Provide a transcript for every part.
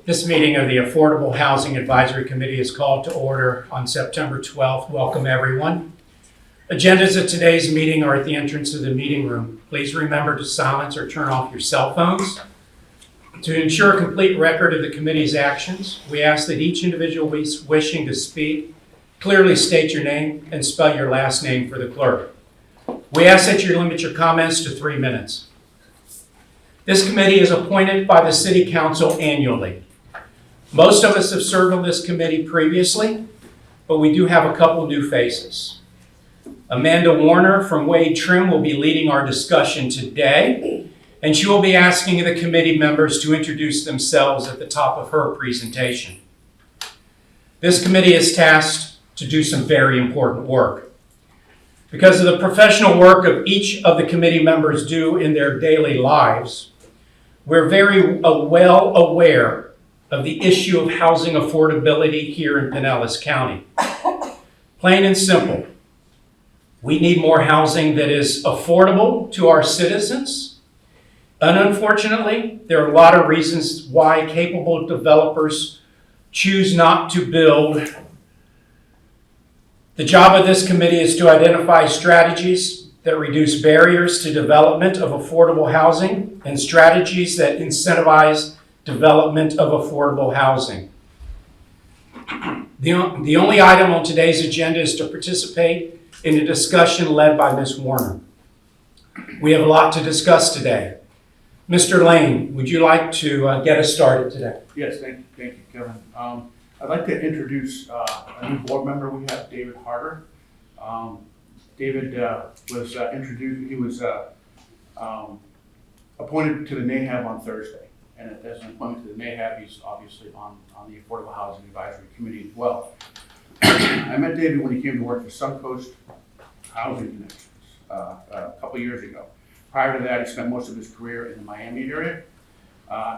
This meeting of the Affordable Housing Advisory Committee is called to order on September 12th. Welcome, everyone. Agendas of today's meeting are at the entrance of the meeting room. Please remember to silence or turn off your cell phones. To ensure a complete record of the committee's actions, we ask that each individual wishing to speak clearly state your name and spell your last name for the clerk. We ask that you limit your comments to 3 minutes. This committee is appointed by the City Council annually. Most of us have served on this committee previously, but we do have a couple new faces. Amanda Warner from Wade Trim will be leading our discussion today, and she will be asking the committee members to introduce themselves at the top of her presentation. This committee is tasked to do some very important work. Because of the professional work of each of the committee members do in their daily lives, we're very well aware of the issue of housing affordability here in Pinellas County. Plain and simple, we need more housing that is affordable to our citizens. And unfortunately, there are a lot of reasons why capable developers choose not to build. The job of this committee is to identify strategies that reduce barriers to development of affordable housing and strategies that incentivize development of affordable housing. The only item on today's agenda is to participate in a discussion led by Ms. Warner. We have a lot to discuss today. Mr. Lane, would you like to get us started today? Yes, thank you, Kevin. I'd like to introduce a new board member. We have David Harder. David was introduced. He was appointed to the NAHAB on Thursday, and as an appointment to the NAHAB, he's obviously on the Affordable Housing Advisory Committee as well. I met David when he came to work for Suncoast Housing Connections a couple years ago. Prior to that, he spent most of his career in the Miami area.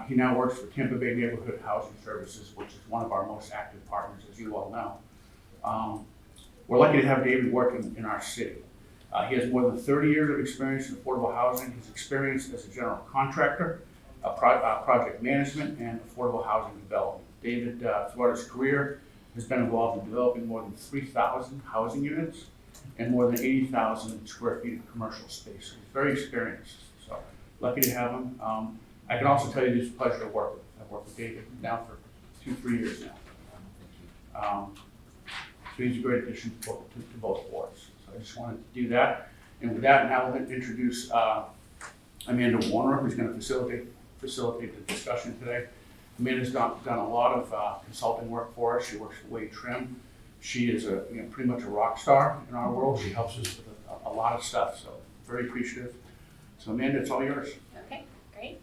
He now works for Tampa Bay Neighborhood Housing Services, which is one of our most active partners, as you all know. We're lucky to have David working in our city. He has more than 30 years of experience in affordable housing. He's experienced as a general contractor, project management, and affordable housing development. David, throughout his career, has been involved in developing more than 3,000 housing units and more than 80,000 square feet of commercial space. He's very experienced, so lucky to have him. I can also tell you it's a pleasure to work with. I've worked with David now for 2-3 years now. So he's a great addition to both boards. So I just wanted to do that. And with that, now we'll introduce Amanda Warner, who's going to facilitate the discussion today. Amanda's done a lot of consulting work for us. She works for Wade Trim. She is pretty much a rock star in our world. She helps us with a lot of stuff, so very appreciative. So Amanda, it's all yours. Okay, great.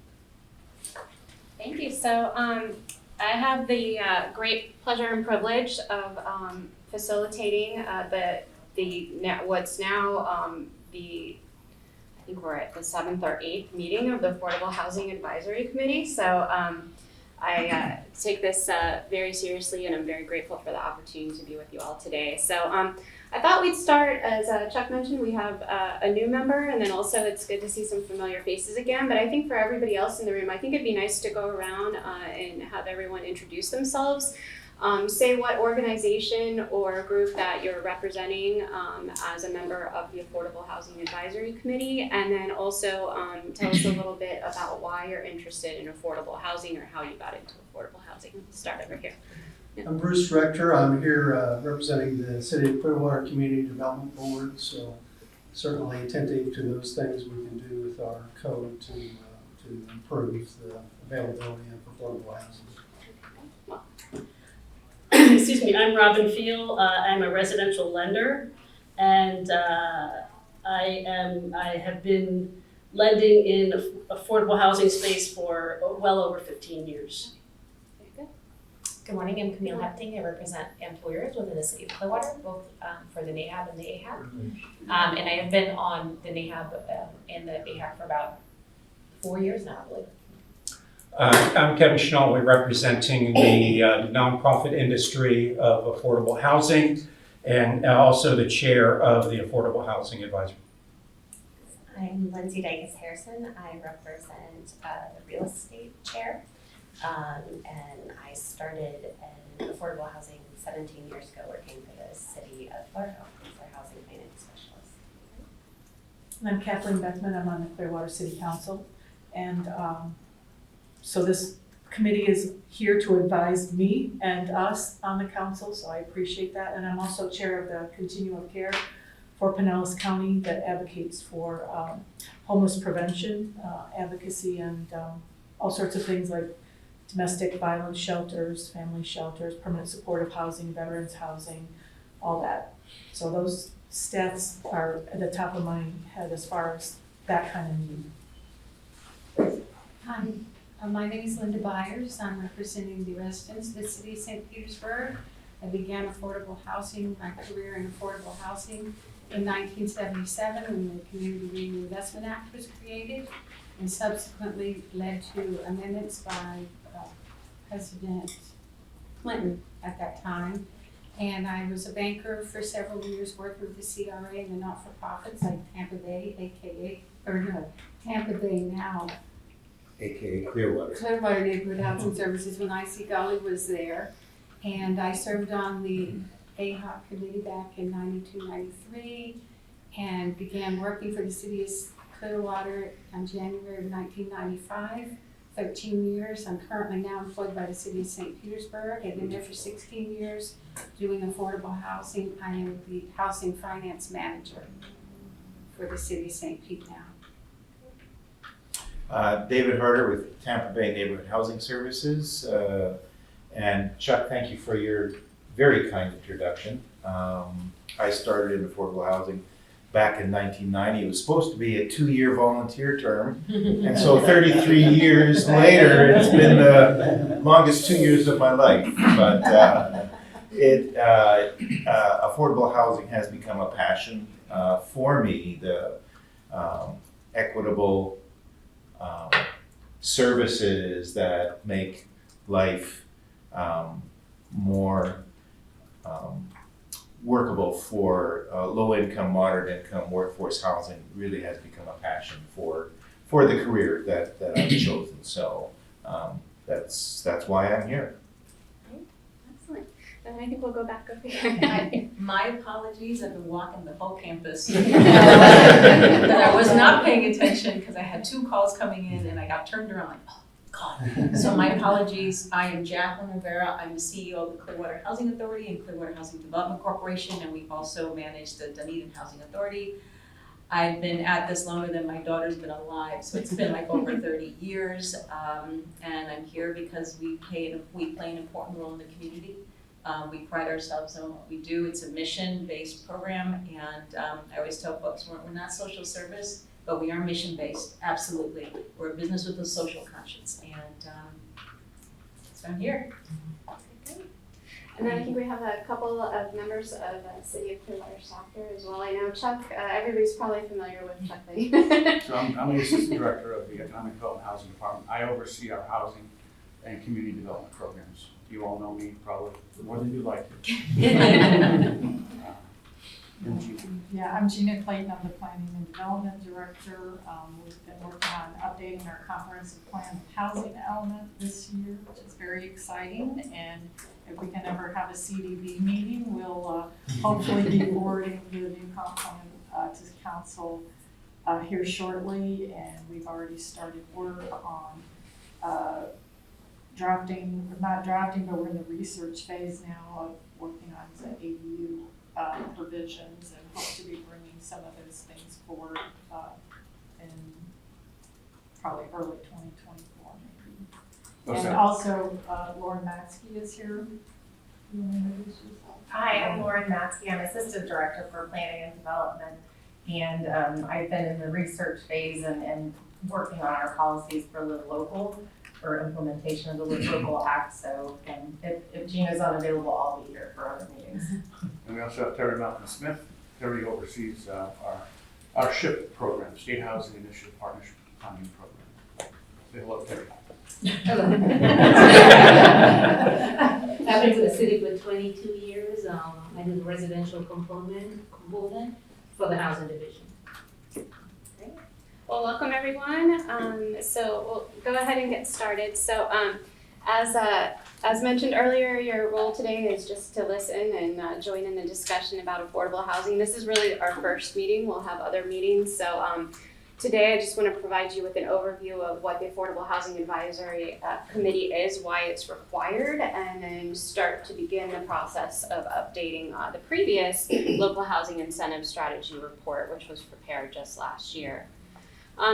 Thank you. So I have the great pleasure and privilege of facilitating what's now I think we're at the 7th or 8th meeting of the Affordable Housing Advisory Committee. So I take this very seriously, and I'm very grateful for the opportunity to be with you all today. So I thought we'd start, as Chuck mentioned, we have a new member, and then also it's good to see some familiar faces again. But I think for everybody else in the room, I think it'd be nice to go around and have everyone introduce themselves. Say what organization or group that you're representing as a member of the Affordable Housing Advisory Committee, and then also tell us a little bit about why you're interested in affordable housing or how you got into affordable housing. We'll start over here. Yeah. I'm Bruce Rector. I'm here representing the City of Clearwater Community Development Board, so certainly attentive to those things we can do with our code to improve the availability of affordable housing. Excuse me, I'm Robin Feel. I'm a residential lender, and I have been lending in affordable housing space for well over 15 years. Very good. Good morning, I'm Camille Hepting. I represent employers within the City of Clearwater, both for the NAHAB and the AHAB. And I have been on the NAHAB and the AHAB for about 4 years now, I believe. I'm Kevin Schnally, representing the nonprofit industry of affordable housing, and also the chair of the Affordable Housing Advisory. I'm Lindsay Dykes Harrison. I represent the real estate chair And I started in affordable housing 17 years ago, working for the city of Clearwater as their housing finance specialist. And I'm Kathleen Beckman, I'm on the Clearwater City Council. And so this committee is here to advise me and us on the council, so I appreciate that. And I'm also chair of the Continuum of Care for Pinellas County that advocates for homeless prevention, advocacy, and all sorts of things like domestic violence shelters, family shelters, permanent supportive housing, veterans housing, all that. So those stats are at the top of my head as far as that kind of need. Hi, my name is Linda Byers. I'm representing the residents of the city of St. Petersburg. I began affordable housing, my career in affordable housing in 1977 when the Community Reinvestment Act was created, and subsequently led to amendments by President Clinton at that time. And I was a banker for several years, working with the CRA and the not-for-profits like Tampa Bay, Tampa Bay now, AKA Clearwater. Clearwater Neighborhood Housing Services when I.C. Golly was there. And I served on the AHOP committee back in 92, 93, and began working for the city of Clearwater in January of 1995, 13 years. I'm currently now employed by the city of St. Petersburg. I've been there for 16 years doing affordable housing. I am the housing finance manager for the city of St. Pete now. David Harder with Tampa Bay Neighborhood Housing Services. And Chuck, thank you for your very kind introduction. I started in affordable housing back in 1990. It was supposed to be a 2-year volunteer term. And so 33 years later, it's been the longest 2 years of my life. But affordable housing has become a passion for me. The equitable services that make life more workable for low-income, moderate-income workforce housing really has become a passion for the career that I've chosen. So that's why I'm here. Excellent. Then I think we'll go back over here. My apologies, I've been walking the whole campus. But I was not paying attention because I had 2 calls coming in and I got turned around like, oh God. So my apologies. I am Jacqueline Rivera. I'm the CEO of the Clearwater Housing Authority and Clearwater Housing Development Corporation, and we also manage the Dunedin Housing Authority. I've been at this longer than my daughter's been alive, so it's been like over 30 years. And I'm here because we play an important role in the community. We pride ourselves on what we do. It's a mission-based program, and I always tell folks we're not social service, but we are mission-based, absolutely. We're a business with a social conscience, and so I'm here. And then I think we have a couple of members of City of Clearwater staff here as well. I know Chuck, everybody's probably familiar with Chuck Lee. So I'm the Assistant Director of the Economic Development Housing Department. I oversee our housing and community development programs. You all know me probably more than you'd like to. Yeah, I'm Gina Clayton, I'm the Planning and Development Director. We've been working on updating our comprehensive plan housing element this year, which is very exciting. And if we can ever have a CDB meeting, we'll hopefully be forwarding the new comp plan to the council here shortly. And we've already started work on not drafting, but we're in the research phase now of working on the ADU provisions, and hope to be bringing some of those things forward in probably early 2024 maybe. And also Lauren Matsky is here. You want to introduce yourself? Hi, I'm Lauren Matsky. I'm Assistant Director for Planning and Development, and I've been in the research phase and working on our policies for Live Local, for implementation of the Live Local Act. So if Gina's unavailable, I'll be here for other meetings. And we also have Terry Malcolm-Smith. Terry oversees our SHIP program, State Housing Initiative Partnership Funding Program. Say hello, Terry. Hello. I've been with the city for 22 years. I do the residential component for the housing division. Well, welcome everyone. So we'll go ahead and get started. So As mentioned earlier, your role today is just to listen and join in the discussion about affordable housing. This is really our first meeting. We'll have other meetings. So today I just want to provide you with an overview of what the Affordable Housing Advisory Committee is, why it's required, and then start to begin the process of updating the previous Local Housing Incentive Strategy Report, which was prepared just last year.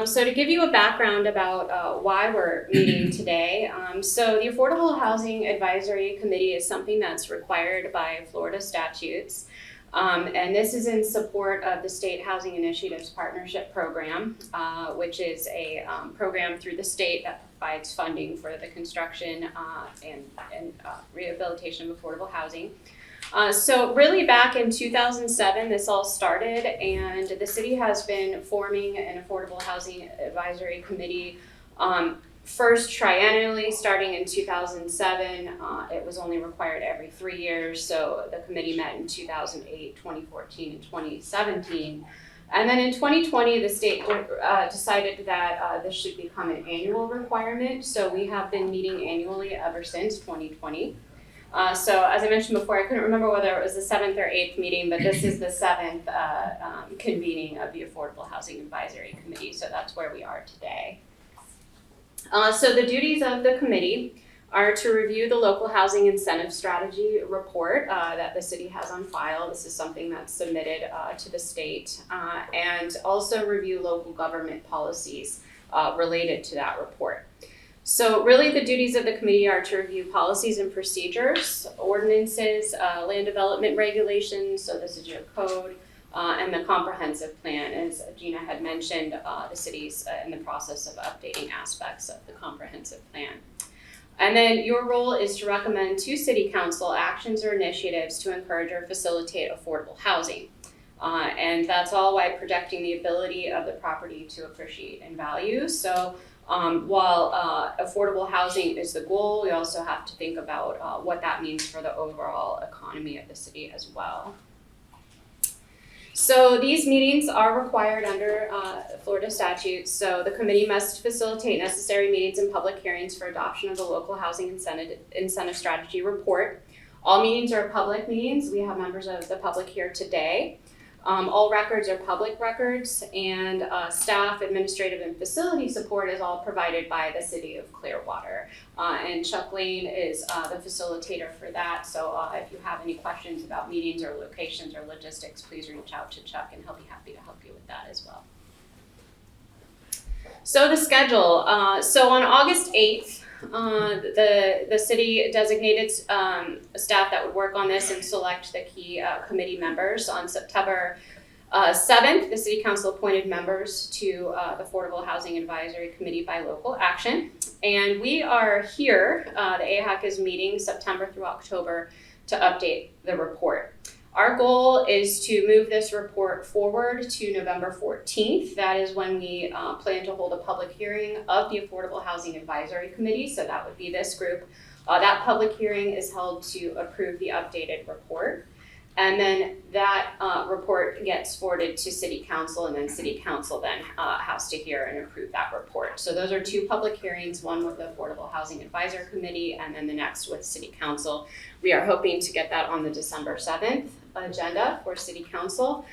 So to give you a background about why we're meeting today, so the Affordable Housing Advisory Committee is something that's required by Florida statutes. And this is in support of the State Housing Initiatives Partnership Program, which is a program through the state that provides funding for the construction and rehabilitation of affordable housing. So really back in 2007, this all started, and the city has been forming an Affordable Housing Advisory Committee first triennially starting in 2007. It was only required every 3 years, so the committee met in 2008, 2014, and 2017. And then in 2020, the state decided that this should become an annual requirement, so we have been meeting annually ever since 2020. So as I mentioned before, I couldn't remember whether it was the 7th or 8th meeting, but this is the 7th convening of the Affordable Housing Advisory Committee, so that's where we are today. So the duties of the committee are to review the Local Housing Incentive Strategy Report that the city has on file. This is something that's submitted to the state, and also review local government policies related to that report. So really the duties of the committee are to review policies and procedures, ordinances, land development regulations, so this is your code, and the comprehensive plan. As Gina had mentioned, the city's in the process of updating aspects of the comprehensive plan. And then your role is to recommend to City Council actions or initiatives to encourage or facilitate affordable housing. And that's all while protecting the ability of the property to appreciate in value. So while affordable housing is the goal, we also have to think about what that means for the overall economy of the city as well. So these meetings are required under Florida statutes. So the committee must facilitate necessary meetings and public hearings for adoption of the Local Housing Incentive Strategy Report. All meetings are public meetings. We have members of the public here today. All records are public records, and staff, administrative, and facility support is all provided by the City of Clearwater. And Chuck Lane is the facilitator for that, so if you have any questions about meetings or locations or logistics, please reach out to Chuck and he'll be happy to help you with that as well. So the schedule, so on August 8th, the city designated staff that would work on this and select the key committee members. On September 7th, the City Council appointed members to the Affordable Housing Advisory Committee by local action. And we are here, the AHAC is meeting September through October to update the report. Our goal is to move this report forward to November 14th. That is when we plan to hold a public hearing of the Affordable Housing Advisory Committee, so that would be this group. That public hearing is held to approve the updated report. And then that report gets forwarded to City Council, and then City Council then has to hear and approve that report. So those are two public hearings, one with the Affordable Housing Advisory Committee, and then the next with City Council. We are hoping to get that on the December 7th agenda for City Council.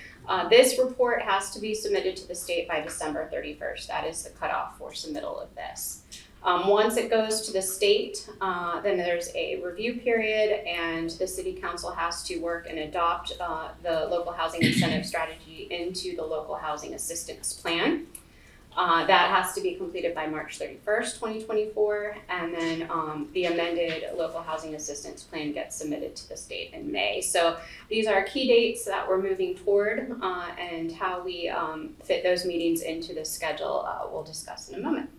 This report has to be submitted to the state by December 31st. That is the cutoff for submittal of this. Once it goes to the state, then there's a review period, and the City Council has to work and adopt the Local Housing Incentive Strategy into the Local Housing Assistance Plan. That has to be completed by March 31st, 2024, and then the amended Local Housing Assistance Plan gets submitted to the state in May. So these are key dates that we're moving toward, and how we fit those meetings into the schedule we'll discuss in a moment.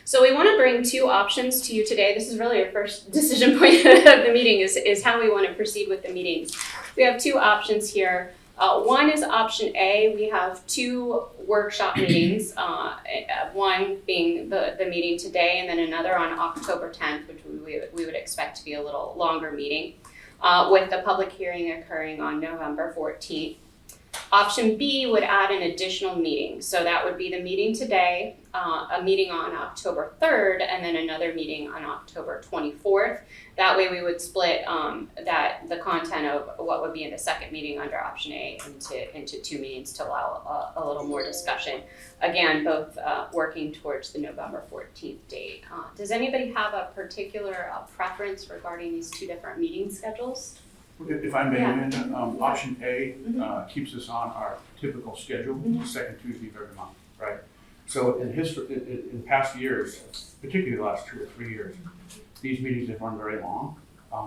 So we want to bring two options to you today. This is really our first decision point of the meeting is how we want to proceed with the meetings. We have two options here. One is option A. We have two workshop meetings, one being the meeting today, and then another on October 10th, which we would expect to be a little longer meeting, with the public hearing occurring on November 14th. Option B would add an additional meeting, so that would be the meeting today, a meeting on October 3rd, and then another meeting on October 24th. That way we would split the content of what would be in the second meeting under option A into 2 meetings to allow a little more discussion. Again, both working towards the November 14th date. Does anybody have a particular preference regarding these 2 different meeting schedules? If I may, Yeah. Amanda, option A keeps us on our typical schedule, the second Tuesday of every month, right? So in past years, particularly the last 2 or 3 years, these meetings have run very long.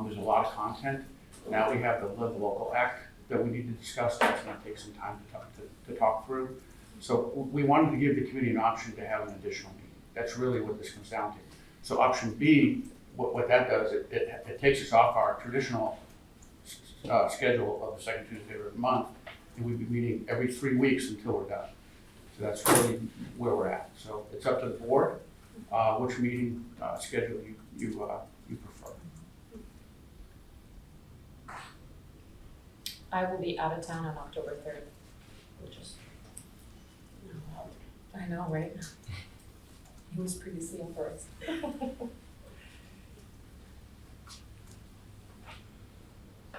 There's a lot of content. Now we have the Live Local Act that we need to discuss. That's going to take some time to talk through. So we wanted to give the committee an option to have an additional meeting. That's really what this comes down to. So option B, what that does, it takes us off our traditional schedule of the second Tuesday of every month, and we'd be meeting every 3 weeks until we're done. So that's really where we're at. So it's up to the board, which meeting schedule you prefer. I will be out of town on October 3rd, which is, I know, right? He was previously on first.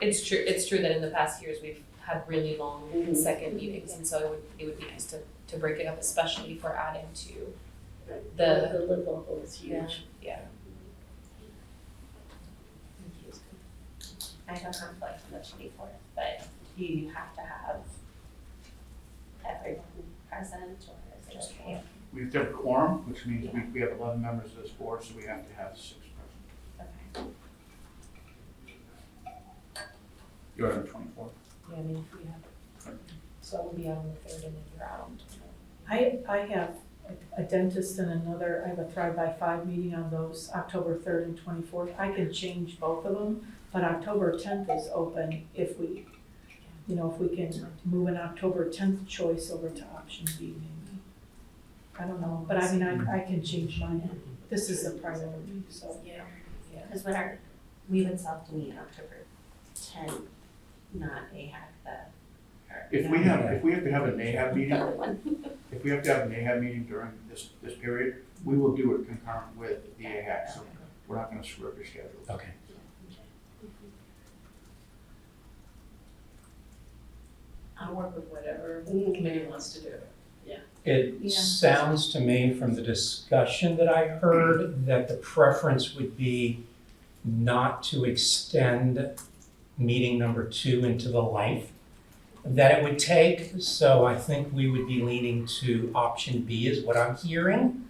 It's true that in the past years we've had really long second meetings, and so it would be nice to break it up, especially for adding to The live local is huge. yeah. I have a conflict on the 24th, but do you have to have everyone present, or is it just okay? We have to have a quorum, which means we have 11 members of this board, so we have to have 6 present. Okay. You're on the 24th. Yeah, I mean, if we have, so I will be out on the 3rd and then you're out on the 24th. I have a dentist and I have a Thrive by 5 meeting on those October 3rd and 24th. I can change both of them, but October 10th is open if we can move an October 10th choice over to option B maybe. I don't know, but I mean, I can change mine. This is a priority, so. Yeah. Because we would still have to meet on October 10th, not AHAC, If we have to have a NAHAB meeting, the other one. if we have to have a NAHAB meeting during this period, we will do it concurrent with the AHAC, so we're not gonna screw up your schedule. Okay. I'll work with whatever the committee wants to do. It Yeah. sounds to me from the discussion that I heard that the preference would be not to extend meeting number 2 into the length that it would take. So I think we would be leaning to option B is what I'm hearing.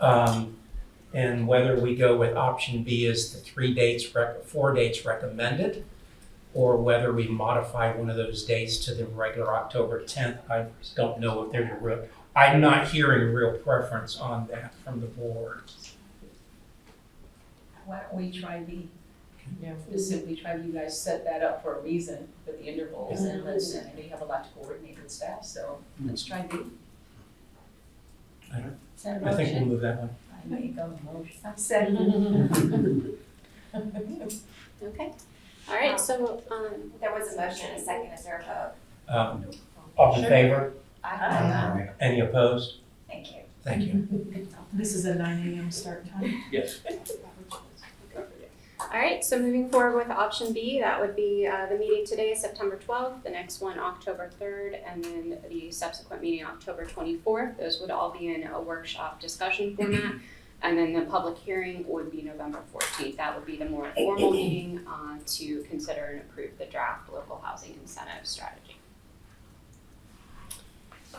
And whether we go with option B as the 4 dates recommended, or whether we modify one of those dates to the regular October 10th, I just don't know if there's I'm not hearing a real preference on that from the board. Why don't we try B? Yeah. Just simply try, you guys set that up for a reason, for the intervals, and I know you have a lot to coordinate with staff, so let's try B. Is that a I think we'll motion? move that one. I make a motion. I'm second. Okay. All right, so, There was a motion and a second, is there a vote? All in favor? Aye. Any opposed? Thank you. Thank you. This is a 9 a.m. start time. Yes. all right, so moving forward with option B, that would be the meeting today, September 12th, the next one October 3rd, and then the subsequent meeting October 24th. Those would all be in a workshop discussion format. And then the public hearing would be November 14th. That would be the more formal meeting to consider and approve the draft local housing incentive strategy.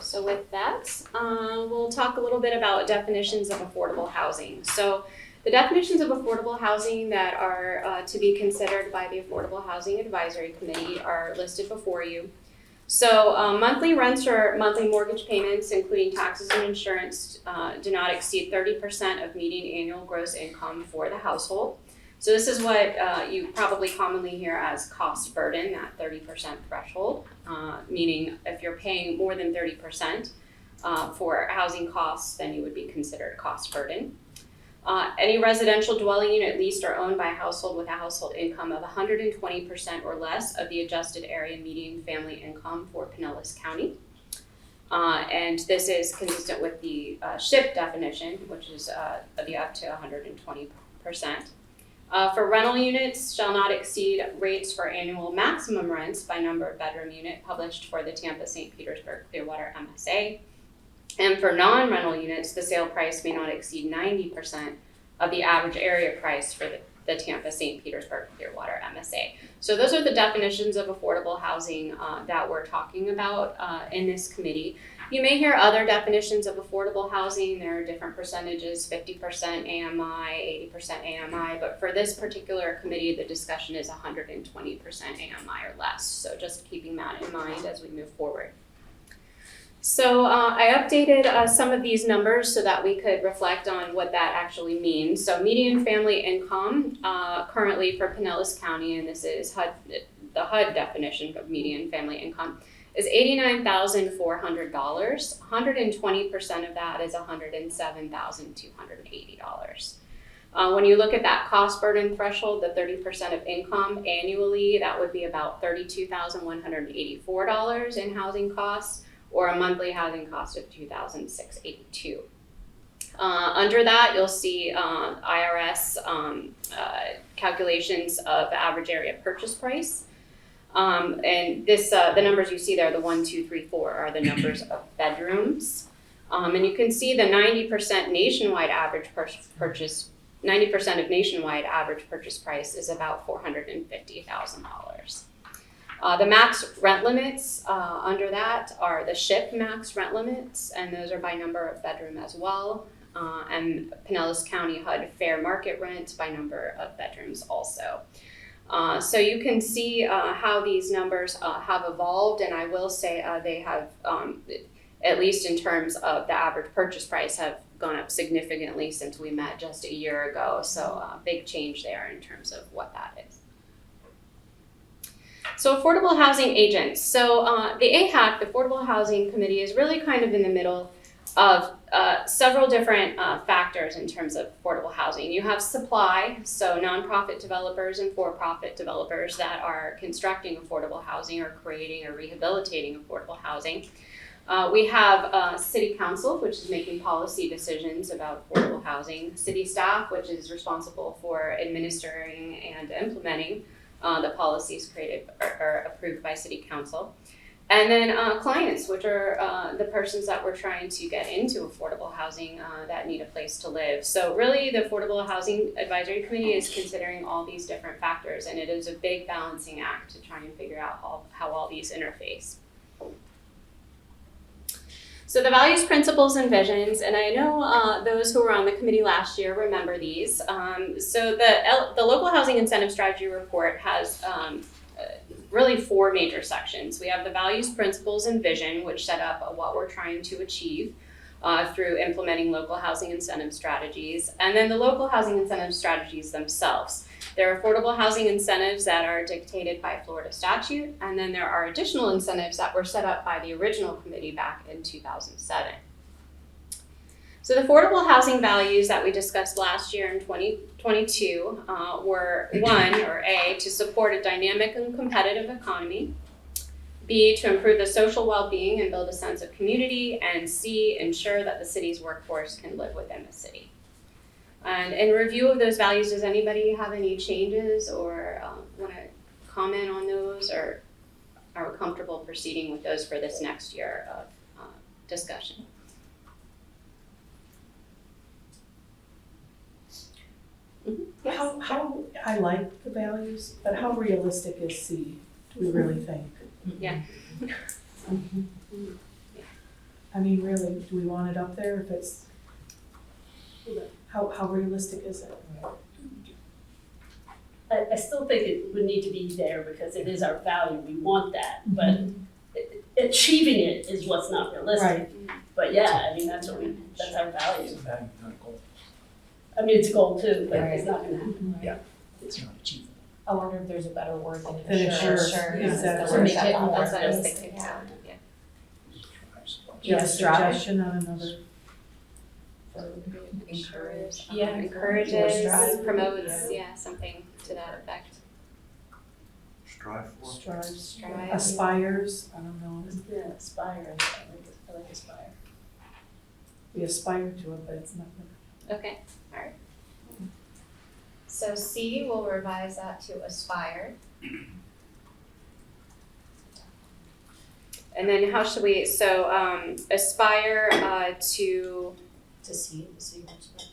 So with that, we'll talk a little bit about definitions of affordable housing. So the definitions of affordable housing that are to be considered by the Affordable Housing Advisory Committee are listed before you. So monthly rents or monthly mortgage payments, including taxes and insurance, do not exceed 30% of median annual gross income for the household. So this is what you probably commonly hear as cost burden, that 30% threshold, meaning if you're paying more than 30% for housing costs, then you would be considered cost burden. Any residential dwelling unit leased or owned by a household with a household income of 120% or less of the adjusted area median family income for Pinellas County. And this is consistent with the SHIP definition, which is the up to 120%. For rental units, shall not exceed rates for annual maximum rents by number of bedroom unit published for the Tampa, St. Petersburg, Clearwater MSA. And for non-rental units, the sale price may not exceed 90% of the average area price for the Tampa, St. Petersburg, Clearwater MSA. So those are the definitions of affordable housing that we're talking about in this committee. You may hear other definitions of affordable housing. There are different percentages, 50% AMI, 80% AMI, but for this particular committee, the discussion is 120% AMI or less. So just keeping that in mind as we move forward. So I updated some of these numbers so that we could reflect on what that actually means. So median family income currently for Pinellas County, and this is the HUD definition of median family income, is $89,400. 120% of that is $107,280. When you look at that cost burden threshold, the 30% of income annually, that would be about $32,184 in housing costs, or a monthly housing cost of $2,682. Under that, you'll see IRS calculations of average area purchase price. And this, the numbers you see there, the 1, 2, 3, 4, are the numbers of bedrooms. And you can see the 90% nationwide average purchase, 90% of nationwide average purchase price is about $450,000. The max rent limits under that are the SHIP max rent limits, and those are by number of bedroom as well. And Pinellas County HUD fair market rent by number of bedrooms also. So you can see how these numbers have evolved, and I will say they have, at least in terms of the average purchase price, have gone up significantly since we met just a year ago. So big change there in terms of what that is. So affordable housing agents. So the AHAC, the Affordable Housing Committee, is really kind of in the middle of several different factors in terms of affordable housing. You have supply, so nonprofit developers and for-profit developers that are constructing affordable housing or creating or rehabilitating affordable housing. We have city council, which is making policy decisions about affordable housing, city staff, which is responsible for administering and implementing the policies created or approved by city council. And then clients, which are the persons that we're trying to get into affordable housing that need a place to live. So really the Affordable Housing Advisory Committee is considering all these different factors, and it is a big balancing act to try and figure out how all these interface. So the values, principles, and visions, and I know those who were on the committee last year remember these. So the Local Housing Incentive Strategy Report has really 4 major sections. We have the values, principles, and vision, which set up what we're trying to achieve through implementing local housing incentive strategies, and then the local housing incentive strategies themselves. There are affordable housing incentives that are dictated by Florida statute, and then there are additional incentives that were set up by the original committee back in 2007. So the affordable housing values that we discussed last year in 2022 were 1, or A, to support a dynamic and competitive economy, B, to improve the social well-being and build a sense of community, and C, ensure that the city's workforce can live within the city. And in review of those values, does anybody have any changes or want to comment on those, or are we comfortable proceeding with those for this next year of discussion? Mm-hmm. Yes. How I like the values, but how realistic is C, do we really think? Yeah. I mean, really, do we want it up there if it's, how realistic is it? I still think it would need to be there because it is our value, we want that, but achieving it is what's not realistic. Right. But yeah, I mean, that's our value. I mean, it's a goal too, but it's not gonna happen. Yeah. It's not achievable. I wonder if there's a better word than Than ensure. ensure, Yeah, exactly. to make it more That's what I was realistic. thinking. Yeah. Do you have a strive. suggestion on another? Encourage, Yeah, encourages, strive. promotes, yeah, something to that effect. Strive for. Strives, Strive. aspires, I don't know, Yeah, aspire, I like aspire. we aspire to it, but it's not. Okay, alright. So C, we'll revise that to aspire. And then how should we, so, aspire, to, To see the city workforce.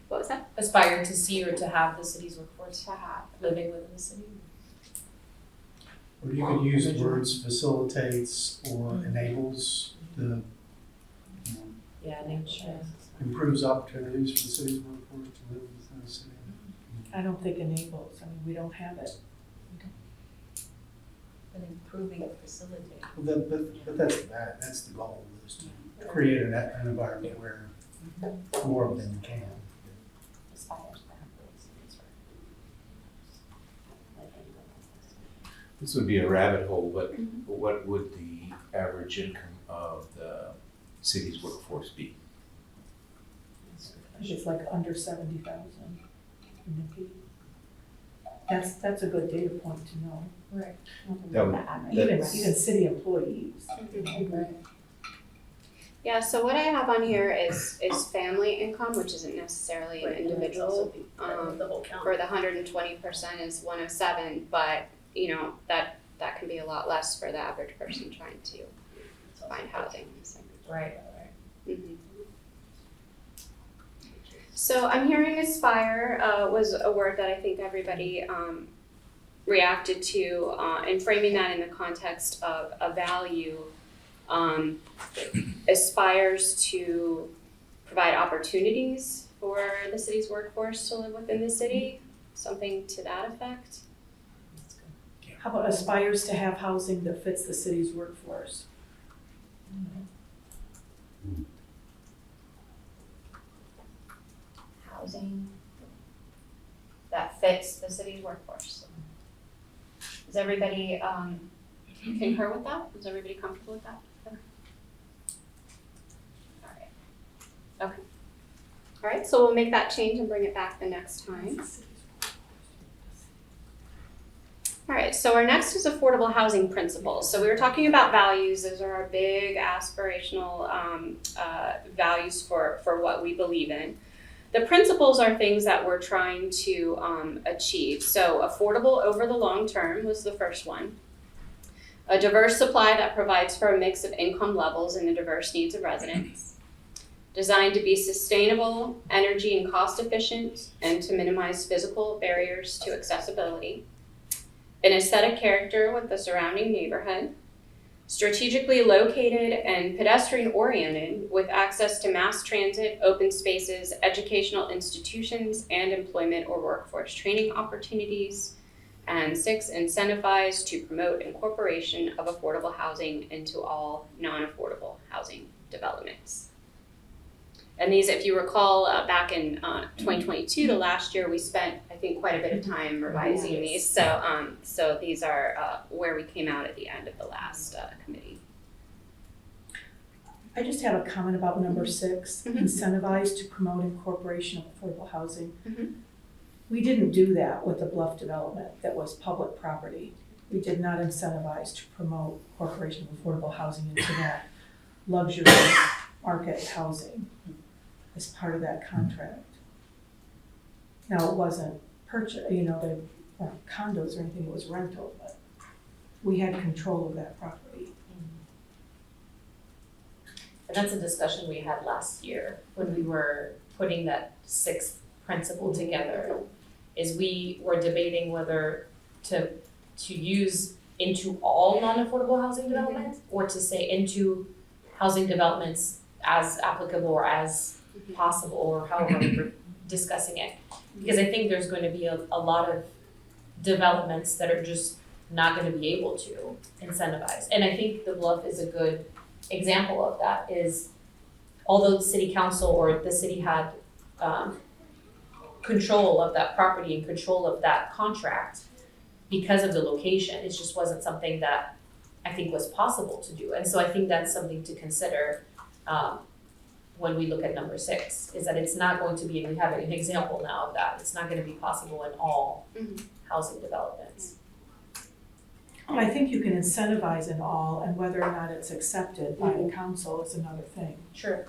what was that? Aspire to see or to have the city's workforce To have. living within the city. Or you could use words facilitates or enables the, Yeah, nature. improves opportunities for the city's workforce to live within the city. I don't think enables, I mean, we don't have it. And improving and facilitating. Well, but that's the goal, is to create an environment where more of them can. Aspire to have those cities This would be a rabbit hole, but what would the average income of the city's workforce be? I think it's like under 70,000. That's a good data point to know. Right. That would, Even that's, city employees. Yeah, so what I have on here is family income, which isn't necessarily an Right, and that's individual. also the whole count. For the 120% is 107, but you know, that can be a lot less for the average person trying to find housing. So. Right. Mhm. So I'm hearing aspire was a word that I think everybody reacted to, and framing that in the context of a value, aspires to provide opportunities for the city's workforce to live within the city, something to that effect. How about aspires to have housing that fits the city's workforce? Housing that fits the city's workforce. Does everybody concur with that? Is everybody comfortable with that? All right. Okay. All right, so we'll make that change and bring it back the next time. All right, so our next is affordable housing principles. So we were talking about values. Those are our big aspirational values for what we believe in. The principles are things that we're trying to achieve. So affordable over the long term was the first one. A diverse supply that provides for a mix of income levels and the diverse needs of residents. Designed to be sustainable, energy and cost efficient, and to minimize physical barriers to accessibility. An aesthetic character with the surrounding neighborhood. Strategically located and pedestrian oriented with access to mass transit, open spaces, educational institutions, and employment or workforce training opportunities. And 6, incentivized to promote incorporation of affordable housing into all non-affordable housing developments. And these, if you recall, back in 2022, the last year, we spent, I think, quite a bit of time revising these. So these are where we came out at the end of the last committee. I just have a comment about number 6, incentivized to promote incorporation of affordable housing. We didn't do that with the Bluff development that was public property. We did not incentivize to promote incorporation of affordable housing into that luxury market housing as part of that contract. Now, it wasn't purchase, they weren't condos or anything, it was rental, but we had control of that property. And that's a discussion we had last year when we were putting that 6th principle together, is we were debating whether to use into all non-affordable housing developments or to say into housing developments as applicable or as possible, or however we were discussing it. Because I think there's going to be a lot of developments that are just not going to be able to incentivize. And I think the Bluff is a good example of that, is although the city council or the city had control of that property and control of that contract, because of the location, it just wasn't something that I think was possible to do. And so I think that's something to consider. when we look at number 6, is that it's not going to be, and we have an example now of that, it's not gonna be possible in all housing developments. Well, I think you can incentivize in all, and whether or not it's accepted by the council is another thing. Sure.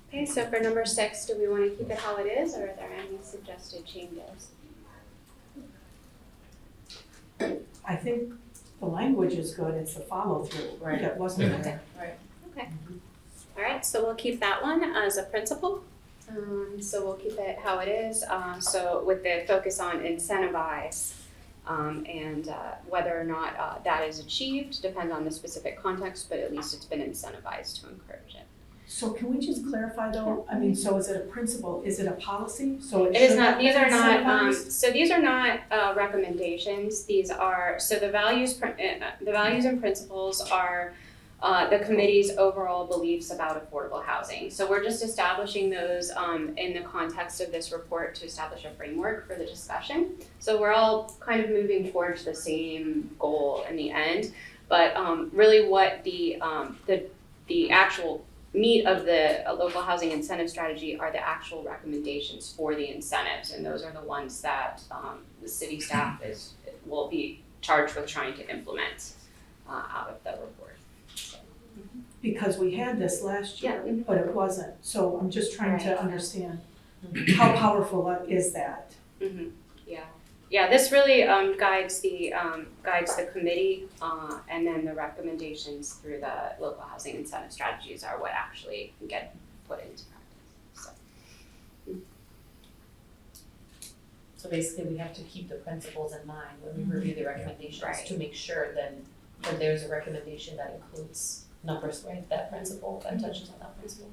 Okay, so for number 6, do we want to keep it how it is, or are there any suggested changes? I think the language is good, it's the follow-through Right. that wasn't there. All right, so we'll keep that one as a principle. So we'll keep it how it is. So with the focus on incentivize, and whether or not that is achieved depends on the specific context, but at least it's been incentivized to encourage it. So can we just clarify though, I mean, so is it a principle, is it a policy? So it It is should not, have these been are not, incentivized? so these are not recommendations, these are, so the values and principles are the committee's overall beliefs about affordable housing. So we're just establishing those in the context of this report to establish a framework for the discussion. So we're all kind of moving towards the same goal in the end, but really what the actual meat of the local housing incentive strategy are the actual recommendations for the incentives, and those are the ones that the city staff will be charged with trying to implement out of the report. Because we had this last year, Yeah. but it wasn't, so I'm just trying to understand how powerful is that? Yeah, this really guides the committee, and then the recommendations through the local housing incentive strategies are what actually get put into practice. So basically, we have to keep the principles in mind when we review the recommendations Right. to make sure then when there's a recommendation that includes numbers, right, that principle, that touches on that principle.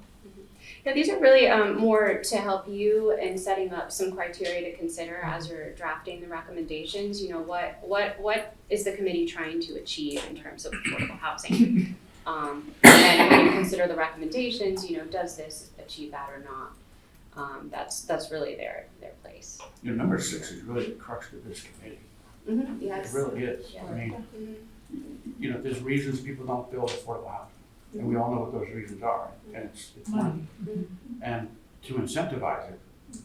Yeah, these are really more to help you in setting up some criteria to consider as you're drafting the recommendations. You know, what is the committee trying to achieve in terms of affordable housing? And when you consider the recommendations, you know, does this achieve that or not? That's really their place. You know, number 6 is really the crux of this committee. Yes. It really is. Yeah. I mean, Mhm. you know, there's reasons people don't build affordable housing. And we all know what those reasons are, and it's money. And to incentivize it,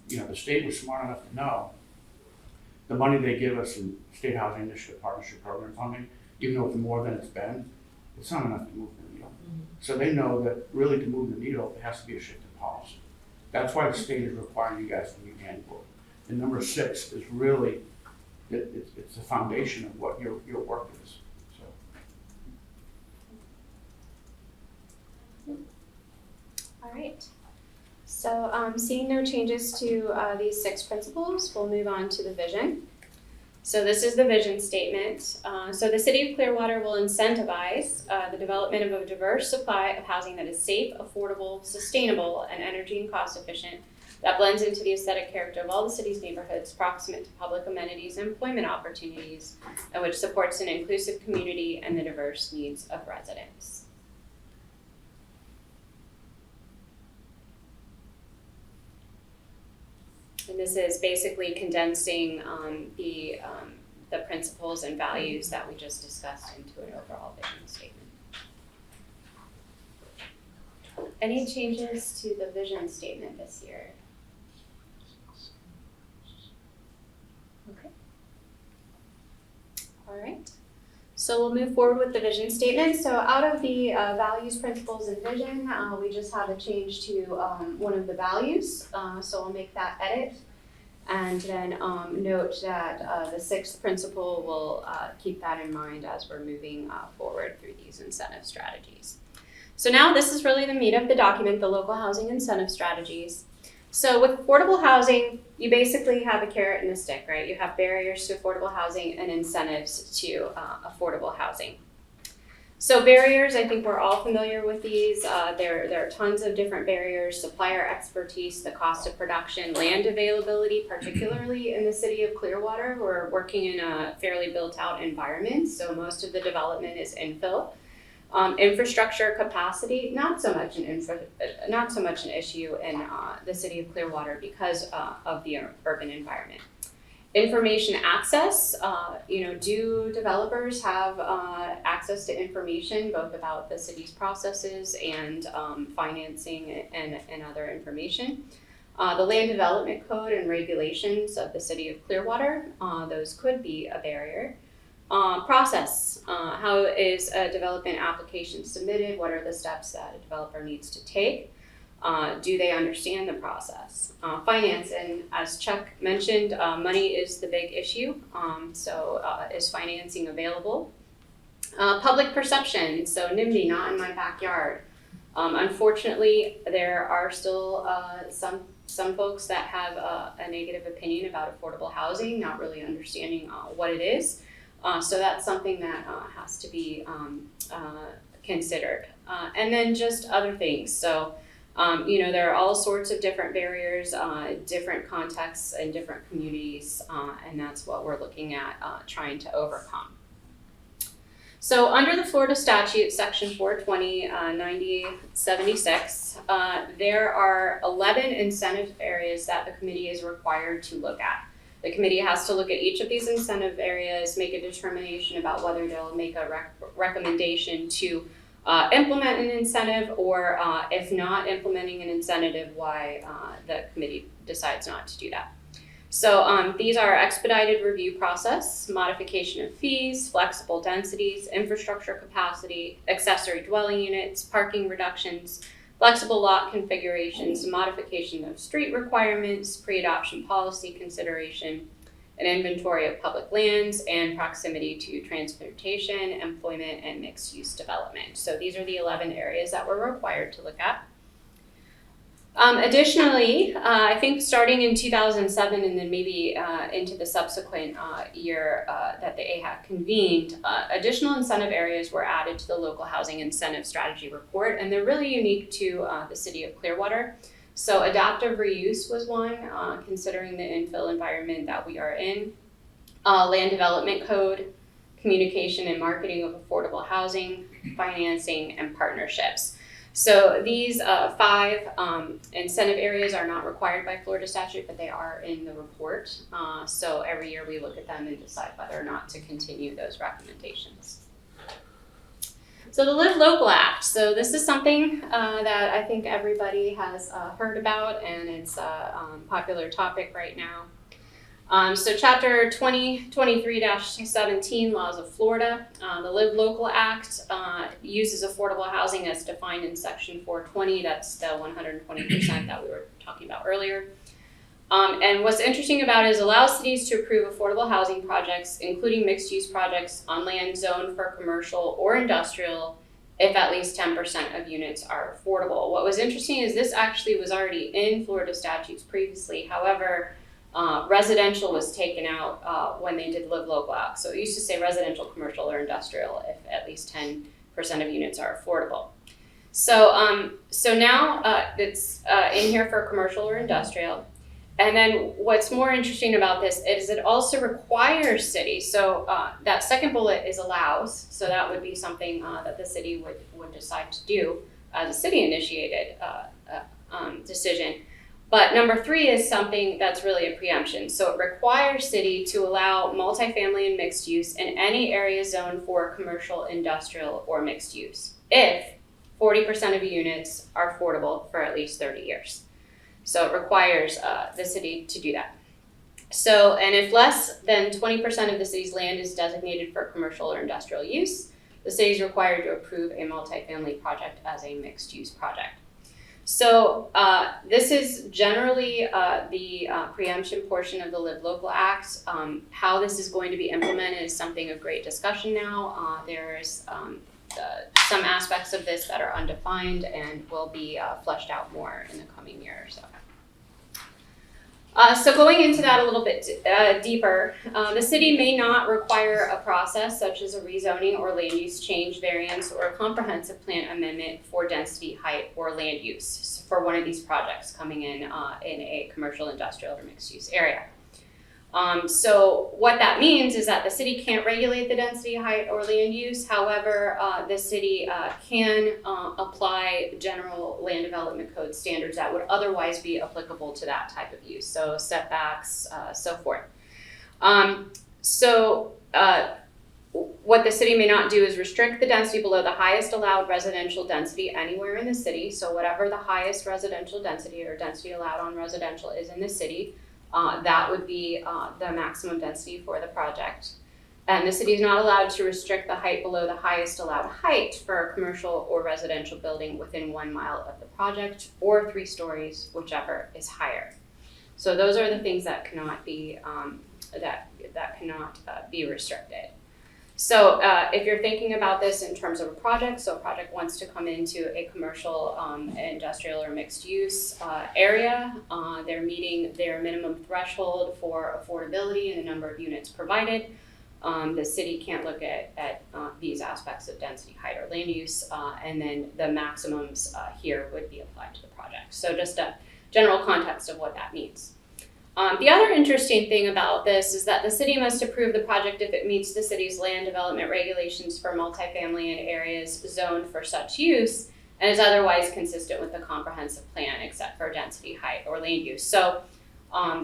you know, the state was smart enough to know the money they give us in state housing initiative partnership program funding, even though it's more than it's been, it's not enough to move the needle. So they know that really to move the needle, it has to be a shift in policy. That's why the state is requiring you guys to meet annually. And number 6 is really, it's the foundation of what your work is. All right. So seeing no changes to these 6 principles, we'll move on to the vision. So this is the vision statement. So the city of Clearwater will incentivize the development of a diverse supply of housing that is safe, affordable, sustainable, and energy and cost efficient, that blends into the aesthetic character of all the city's neighborhoods, proximate to public amenities and employment opportunities, and which supports an inclusive community and the diverse needs of residents. And this is basically condensing the principles and values that we just discussed into an overall vision statement. Any changes to the vision statement this year? Okay. All right. So we'll move forward with the vision statement. So out of the values, principles, and vision, we just have a change to one of the values. So I'll make that edit. And then note that the 6th principle will keep that in mind as we're moving forward through these incentive strategies. So now this is really the meat of the document, the local housing incentive strategies. So with affordable housing, you basically have a carrot and a stick, right? You have barriers to affordable housing and incentives to affordable housing. So barriers, I think we're all familiar with these. There are tons of different barriers: supplier expertise, the cost of production, land availability, particularly in the city of Clearwater. We're working in a fairly built-out environment, so most of the development is infill. Infrastructure capacity, not so much an issue in the city of Clearwater because of the urban environment. Information access, do developers have access to information both about the city's processes and financing and other information? The land development code and regulations of the city of Clearwater, those could be a barrier. Process, how is a development application submitted? What are the steps that a developer needs to take? Do they understand the process? Finance, and as Chuck mentioned, money is the big issue. Is financing available? Public perception, so NIMBY, not in my backyard. Unfortunately, there are still some folks that have a negative opinion about affordable housing, not really understanding what it is. So that's something that has to be considered. And then just other things. So, there are all sorts of different barriers, different contexts and different communities, and that's what we're looking at trying to overcome. So under the Florida statute, section 420, 9076, there are 11 incentive areas that the committee is required to look at. The committee has to look at each of these incentive areas, make a determination about whether they'll make a recommendation to implement an incentive, or if not implementing an incentive, why the committee decides not to do that. So these are expedited review process, modification of fees, flexible densities, infrastructure capacity, accessory dwelling units, parking reductions, flexible lot configurations, modification of street requirements, pre-adoption policy consideration, an inventory of public lands, and proximity to transportation, employment, and mixed-use development. So these are the 11 areas that we're required to look at. Additionally, I think starting in 2007 and then maybe into the subsequent year that the AHAC convened, additional incentive areas were added to the local housing incentive strategy report, and they're really unique to the city of Clearwater. So adaptive reuse was one, considering the infill environment that we are in. Land development code, communication and marketing of affordable housing, financing, and partnerships. So these 5 incentive areas are not required by Florida statute, but they are in the report. So every year we look at them and decide whether or not to continue those recommendations. So the Live Local Act. So this is something that I think everybody has heard about, and it's a popular topic right now. So Chapter 2023-17, Laws of Florida, the Live Local Act uses affordable housing as defined in Section 420. That's the 120% that we were talking about earlier. And what's interesting about it is allows cities to approve affordable housing projects, including mixed-use projects on land zoned for commercial or industrial, if at least 10% of units are affordable. What was interesting is this actually was already in Florida statutes previously. However, residential was taken out when they did Live Local Act. So it used to say residential, commercial, or industrial if at least 10% of units are affordable. So now it's in here for commercial or industrial. And then what's more interesting about this is it also requires cities. So that second bullet is allows. So that would be something that the city would decide to do as a city-initiated decision. But number 3 is something that's really a preemption. So it requires city to allow multifamily and mixed use in any area zoned for commercial, industrial, or mixed use, if 40% of units are affordable for at least 30 years. So it requires the city to do that. So, and if less than 20% of the city's land is designated for commercial or industrial use, the city is required to approve a multifamily project as a mixed use project. So this is generally the preemption portion of the Live Local Act. How this is going to be implemented is something of great discussion now. There's some aspects of this that are undefined and will be fleshed out more in the coming year or so. So going into that a little bit deeper, the city may not require a process such as a rezoning or land use change variance or a comprehensive plan amendment for density, height, or land use for one of these projects coming in a commercial, industrial, or mixed use area. So what that means is that the city can't regulate the density, height, or land use. However, the city can apply general land development code standards that would otherwise be applicable to that type of use. So setbacks, so forth. What the city may not do is restrict the density below the highest allowed residential density anywhere in the city. So whatever the highest residential density or density allowed on residential is in the city, that would be the maximum density for the project. And the city is not allowed to restrict the height below the highest allowed height for a commercial or residential building within 1 mile of the project, or 3 stories, whichever is higher. So those are the things that cannot be that cannot be restricted. So if you're thinking about this in terms of a project, so a project wants to come into a commercial, industrial, or mixed use area, they're meeting their minimum threshold for affordability and the number of units provided. The city can't look at these aspects of density, height, or land use, and then the maximums here would be applied to the project. So just a general context of what that means. The other interesting thing about this is that the city must approve the project if it meets the city's land development regulations for multifamily in areas zoned for such use and is otherwise consistent with the comprehensive plan except for density, height, or land use. So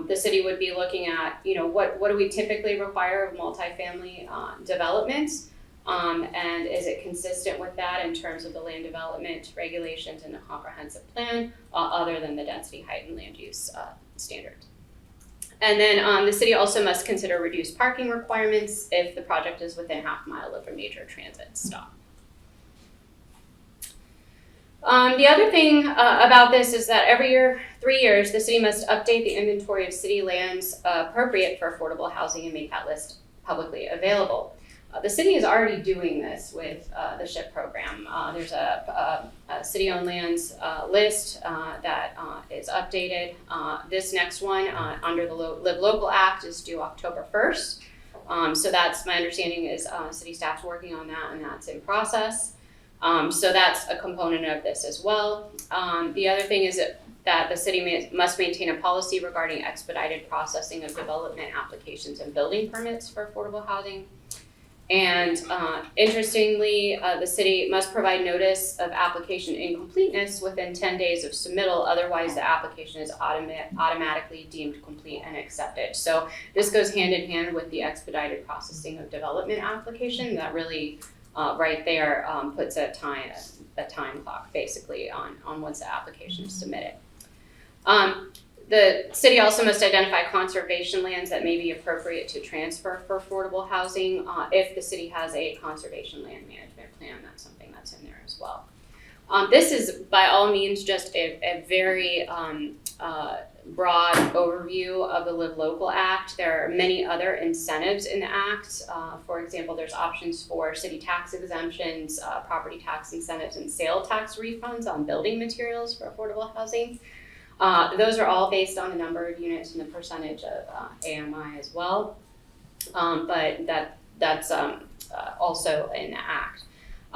the city would be looking at, what do we typically require of multifamily developments? And is it consistent with that in terms of the land development regulations and the comprehensive plan, other than the density, height, and land use standards? And then the city also must consider reduced parking requirements if the project is within half mile of a major transit stop. The other thing about this is that every 3 years, the city must update the inventory of city lands appropriate for affordable housing and make that list publicly available. The city is already doing this with the SHIP program. There's a city-owned lands list that is updated. This next one under the Live Local Act is due October 1st. So that's, my understanding is city staff's working on that, and that's in process. So that's a component of this as well. The other thing is that the city must maintain a policy regarding expedited processing of development applications and building permits for affordable housing. And interestingly, the city must provide notice of application incompleteness within 10 days of submittal, otherwise the application is automatically deemed complete and accepted. So this goes hand in hand with the expedited processing of development application. That really right there puts a time clock basically on once the application is submitted. The city also must identify conservation lands that may be appropriate to transfer for affordable housing. If the city has a conservation land management plan, that's something that's in there as well. This is by all means just a very broad overview of the Live Local Act. There are many other incentives in the Act. For example, there's options for city tax exemptions, property tax incentives, and sale tax refunds on building materials for affordable housing. Those are all based on the number of units and the percentage of AMI as well, but that's also in the Act.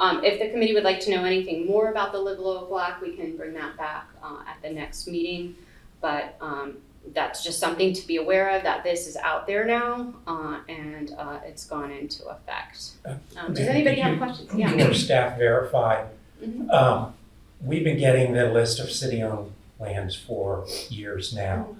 If the committee would like to know anything more about the Live Local Act, we can bring that back at the next meeting, but that's just something to be aware of, that this is out there now, and it's gone into effect. Does anybody have questions? Yeah. Your staff verify. Mhm. We've been getting the list of city-owned lands for years now.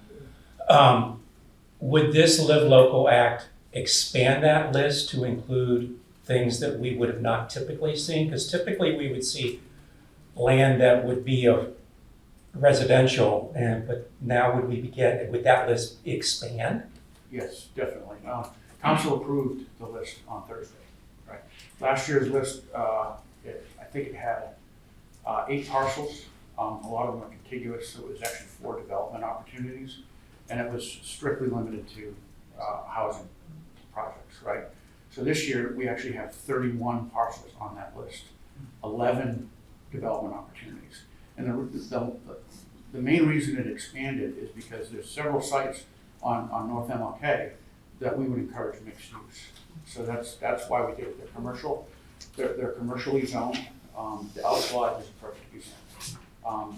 Would this Live Local Act expand that list to include things that we would have not typically seen? Because typically we would see land that would be of residential, but now would that list expand? Yes, definitely. Council approved the list on Thursday, right? Last year's list, I think it had 8 parcels. A lot of them are contiguous, so it was actually 4 development opportunities, and it was strictly limited to housing projects, right? So this year, we actually have 31 parcels on that list, 11 development opportunities. And the main reason it expanded is because there's several sites on North MLK that we would encourage mixed use. So that's why we did it. They're commercially zoned. The Elks Lodge is a perfect example.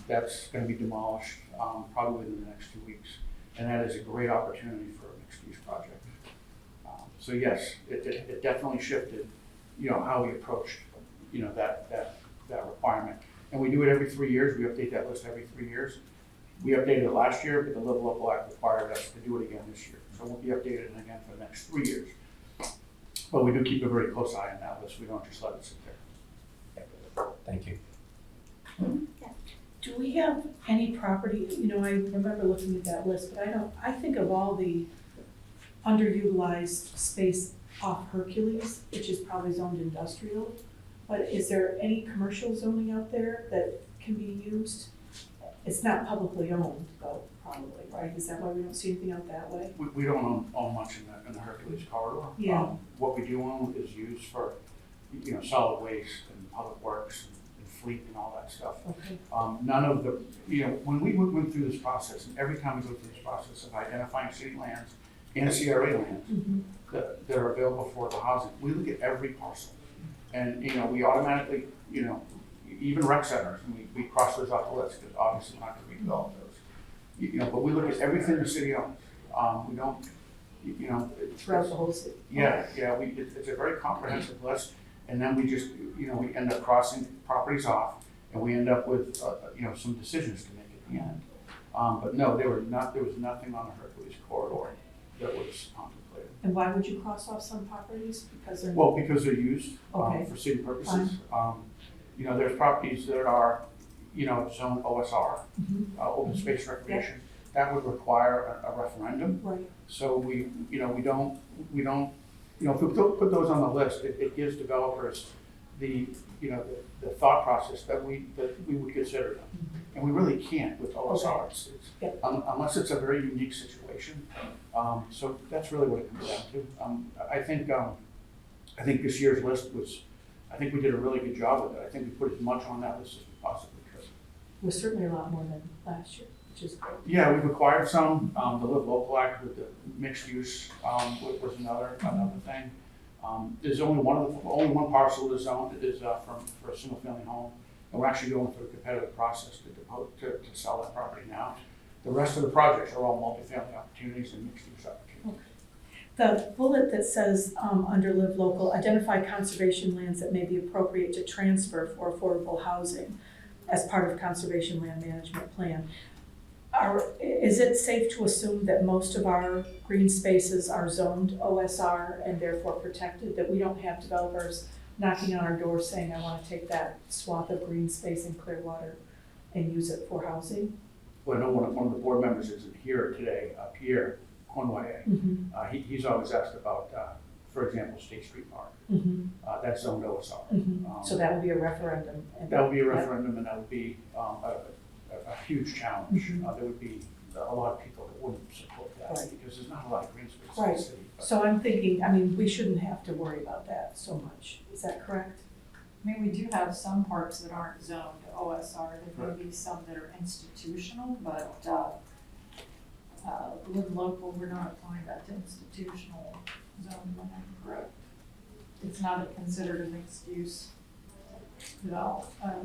That's going to be demolished probably within the next 2 weeks, and that is a great opportunity for a mixed-use project. So yes, it definitely shifted, how we approached, that requirement. And we do it every 3 years. We update that list every 3 years. We updated it last year, but the Live Local Act required us to do it again this year. So we'll be updated again for the next 3 years. But we do keep a very close eye on that list. We don't just let it sit there. Thank you. Do we have any property, I remember looking at that list, but I think of all the underutilized space off Hercules, which is probably zoned industrial, but is there any commercial zoning out there that can be used? It's not publicly owned though, probably, right? Is that why we don't see anything out that way? We don't own much in the Hercules corridor. Yeah. What we do own is used for, solid waste and public works and fleet and all that stuff. Okay. None of the, when we went through this process, and every time we go through this process of identifying city lands and CRA lands that are available for the housing, we look at every parcel. And, we automatically, even rec centers, and we cross those off the list, because obviously we're not gonna redevelop those. But we look at everything the city owns. We don't, Throughout the whole city? yeah, it's a very comprehensive list, and then we just, we end up crossing properties off, and we end up with, some decisions to make at the end. But no, there was nothing on the Hercules corridor that was contemplated. And why would you cross off some properties? Because they're. Well, because they're used, Okay. for city purposes. There's properties that are, zone OSR, open space recreation. That would require a referendum. Right. So we don't, if we put those on the list, it gives developers the thought process that we would consider them. And we really can't with OSR. Yep. Unless it's a very unique situation. So that's really what it comes down to. I think this year's list I think we did a really good job with it. I think we put as much on that list as we possibly could. It was certainly a lot more than last year, which is great. Yeah, we've acquired some. The Live Local Act with the mixed use was another thing. There's only one parcel of the zone that is for a single family home, and we're actually going through a competitive process to sell that property now. The rest of the projects are all multifamily opportunities and mixed use opportunities. The bullet that says, under Live Local, identify conservation lands that may be appropriate to transfer for affordable housing as part of conservation land management plan. Is it safe to assume that most of our green spaces are zoned OSR and therefore protected, that we don't have developers knocking on our door saying, I want to take that swath of green space in Clearwater and use it for housing? Well, I know one of the board members isn't here today, Pierre Cornway. He's always asked about, for example, State Street Park. That's zoned OSR. So that would be a referendum. That would be a referendum, and that would be a huge challenge. There would be a lot of people that wouldn't support that because there's not a lot of green space in the city. So I'm thinking, we shouldn't have to worry about that so much. Is that correct? We do have some parks that aren't zoned OSR. There may be some that are institutional, but with local, we're not applying that to institutional zone when I'm correct. It's not considered a mixed use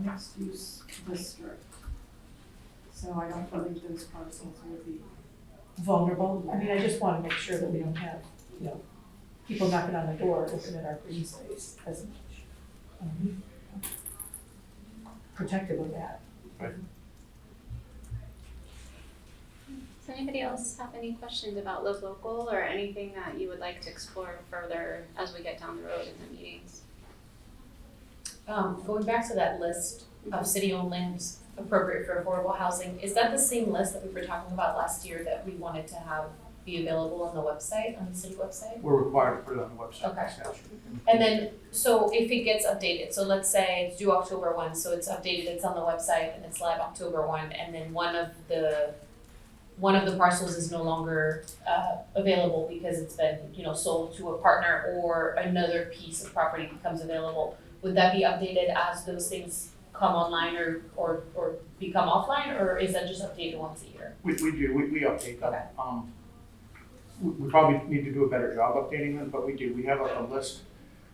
mixed use district. So I don't believe those parcels would be vulnerable. I just want to make sure that we don't have, people knocking on the door looking at our green space as much. Protective of that. Right. Does anybody else have any questions about Live Local or anything that you would like to explore further as we get down the road in the meetings? Going back to that list of city-owned lands appropriate for affordable housing, is that the same list that we were talking about last year that we wanted to have be available on the website, on the city website? We're required to put it on the website. Okay. And then, so if it gets updated, so let's say it's due October 1, so it's updated, it's on the website, and it's live October 1, and then one of the parcels is no longer available because it's been, sold to a partner, or another piece of property becomes available. Would that be updated as those things come online or become offline, or is that just updated once a year? We do, we update them. Okay. We probably need to do a better job updating them, but we do. We have a list.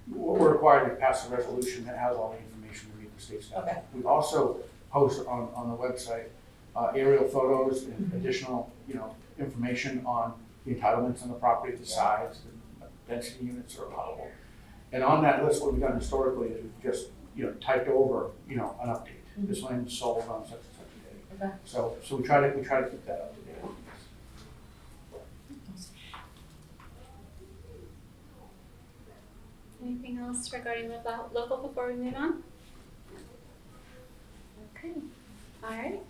We're required to pass a resolution that has all the information to meet the state statute. Okay. We also post on the website aerial photos and additional, information on the entitlements on the property, the size, the density units are allowable. And on that list, what we've done historically is we've just, typed over, an update. This land was sold on such and such a day. Okay. So we try to keep that up to date. Anything else regarding the local before we move on? Okay, all right.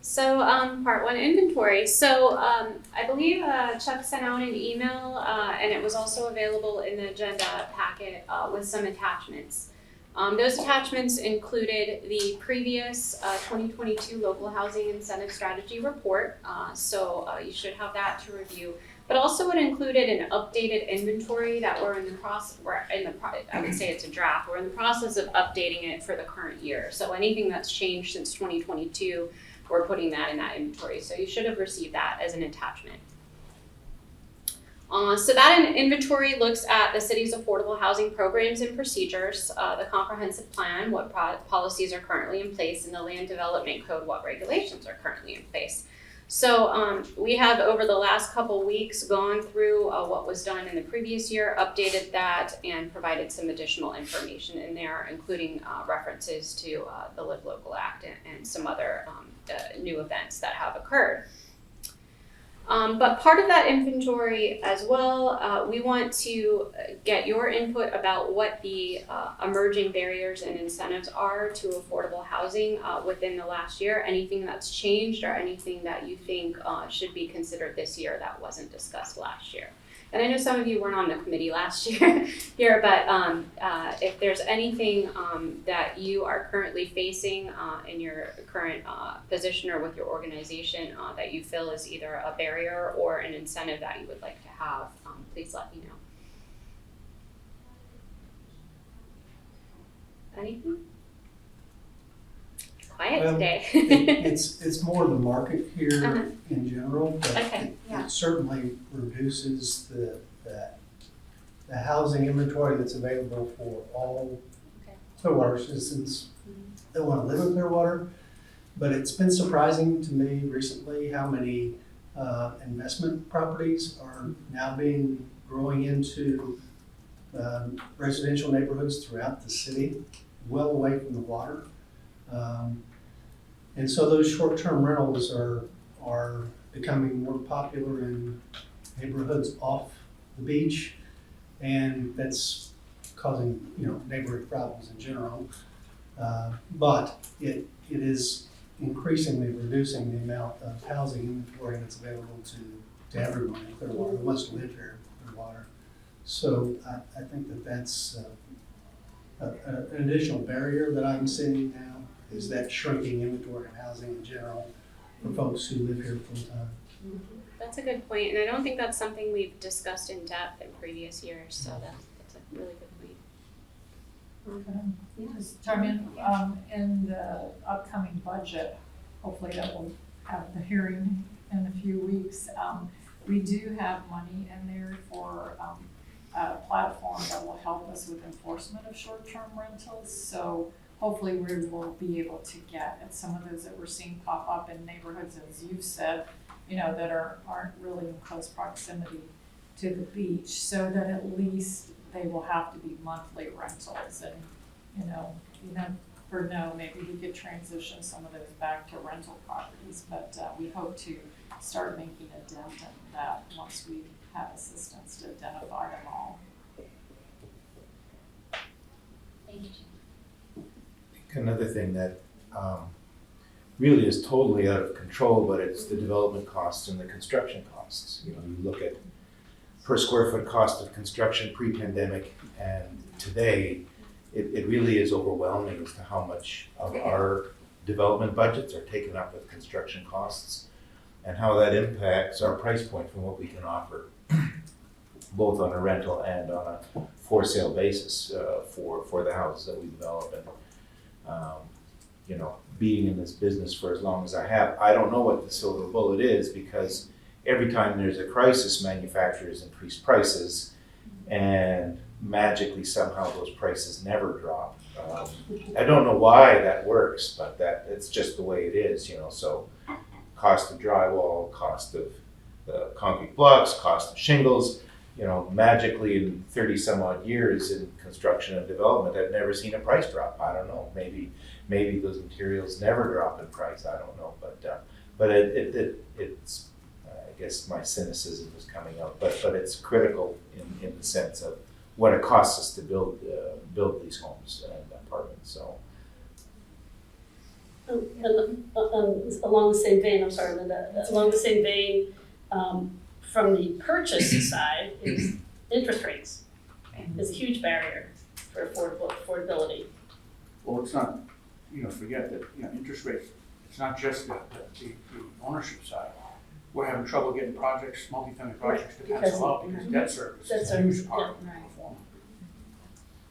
So, part one, inventory. So, I believe Chuck sent out an email, and it was also available in the agenda packet with some attachments. Those attachments included the previous 2022 Local Housing Incentive Strategy Report, so you should have that to review. But also it included an updated inventory that we're in the process, I would say it's a draft, we're in the process of updating it for the current year. So anything that's changed since 2022, we're putting that in that inventory. So you should have received that as an attachment. So that inventory looks at the city's affordable housing programs and procedures, the comprehensive plan, what policies are currently in place, and the land development code, what regulations are currently in place. So we have over the last couple weeks gone through what was done in the previous year, updated that, and provided some additional information in there, including references to the Live Local Act and some other new events that have occurred. But part of that inventory as well, we want to get your input about what the emerging barriers and incentives are to affordable housing within the last year, anything that's changed or anything that you think should be considered this year that wasn't discussed last year. And I know some of you weren't on the committee last year here, but if there's anything that you are currently facing in your current position or with your organization that you feel is either a barrier or an incentive that you would like to have, please let me know. Anything? Quiet Well, today. It's more the market here Uh-huh. in general, but Okay, yeah. it certainly reduces the housing inventory that's available for all Okay. Clearwater citizens that want to live in Clearwater. But it's been surprising to me recently how many investment properties are now growing into residential neighborhoods throughout the city, well away from the water. And so those short-term rentals are becoming more popular in neighborhoods off the beach, and that's causing, neighborhood problems in general. But it is increasingly reducing the amount of housing inventory that's available to everyone in Clearwater who wants to live here in Clearwater. So I think that's an additional barrier that I'm seeing now, is that shrinking inventory of housing in general for folks who live here full time. That's a good point, and I don't think that's something we've discussed in depth in previous years, so that's a really good point. Just chime in the upcoming budget, hopefully that will have the hearing in a few weeks. We do have money in there for a platform that will help us with enforcement of short-term rentals. So hopefully we will be able to get at some of those that we're seeing pop up in neighborhoods, as you've said, that aren't really in close proximity to the beach, so that at least they will have to be monthly rentals. And, maybe we could transition some of those back to rental properties, but we hope to start making a dent in that once we have assistance to identify them all. Thank you. Another thing that really is totally out of control, but it's the development costs and the construction costs. You look at per square foot cost of construction pre-pandemic and today, it really is overwhelming as to how much of our development budgets are taken up with construction costs and how that impacts our price point from what we can offer, both on a rental and on a for sale basis for the houses that we develop. And being in this business for as long as I have, I don't know what the silver bullet is, because every time there's a crisis, manufacturers increase prices, and magically somehow those prices never drop. I don't know why that works, but it's just the way it is, so cost of drywall, cost of the concrete blocks, cost of shingles, magically in 30 some odd years in construction and development, I've never seen a price drop. I don't know, maybe those materials never drop in price, I don't know, but it's, I guess my cynicism is coming out, but it's critical in the sense of what it costs us to build these homes and apartments, so. Along the same vein, I'm sorry, Linda, along the same vein, from the purchase side is interest rates. Is a huge barrier for affordability. Well, it's not, forget that, interest rates, it's not just the ownership side. We're having trouble getting projects, multifamily projects to pencil out because debt service is a huge part of the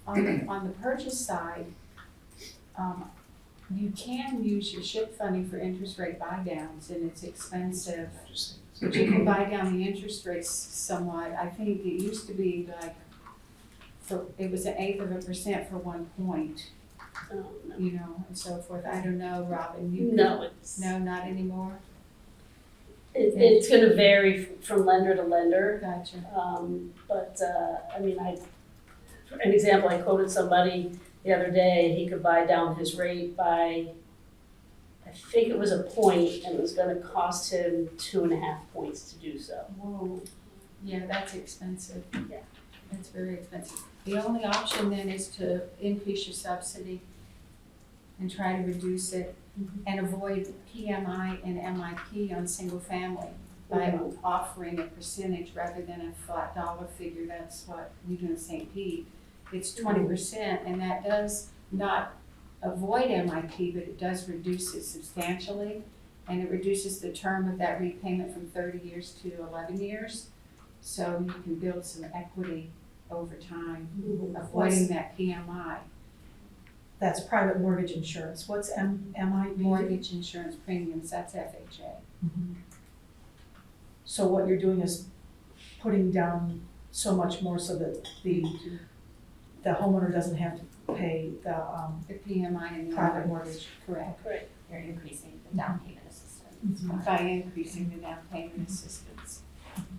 performance. On the purchase side, you can use your SHIP funding for interest rate buy downs, and it's expensive. But you can buy down the interest rates somewhat. I think it used to be like, it was 1/8% for 1 point, and so forth. I don't know, Robin, No, no, not anymore? It's gonna vary from lender to lender. Gotcha. For an example, I quoted somebody the other day, he could buy down his rate by, I think it was 1 point, and it was gonna cost him 2.5 points to do so. Whoa, yeah, that's expensive. Yeah. That's very expensive. The only option then is to increase your subsidy and try to reduce it and avoid PMI and MIP on single family by offering a percentage rather than a flat dollar figure. That's what we do in St. Pete. It's 20%, and that does not avoid MIP, but it does reduce it substantially, and it reduces the term of that repayment from 30 years to 11 years. So you can build some equity over time, avoiding that PMI. That's private mortgage insurance. What's MIP? Mortgage insurance premiums, that's FHA. So what you're doing is putting down so much more so that the homeowner doesn't have to pay the PMI and the private mortgage. Correct. They're increasing the down payment assistance. By increasing the down payment assistance.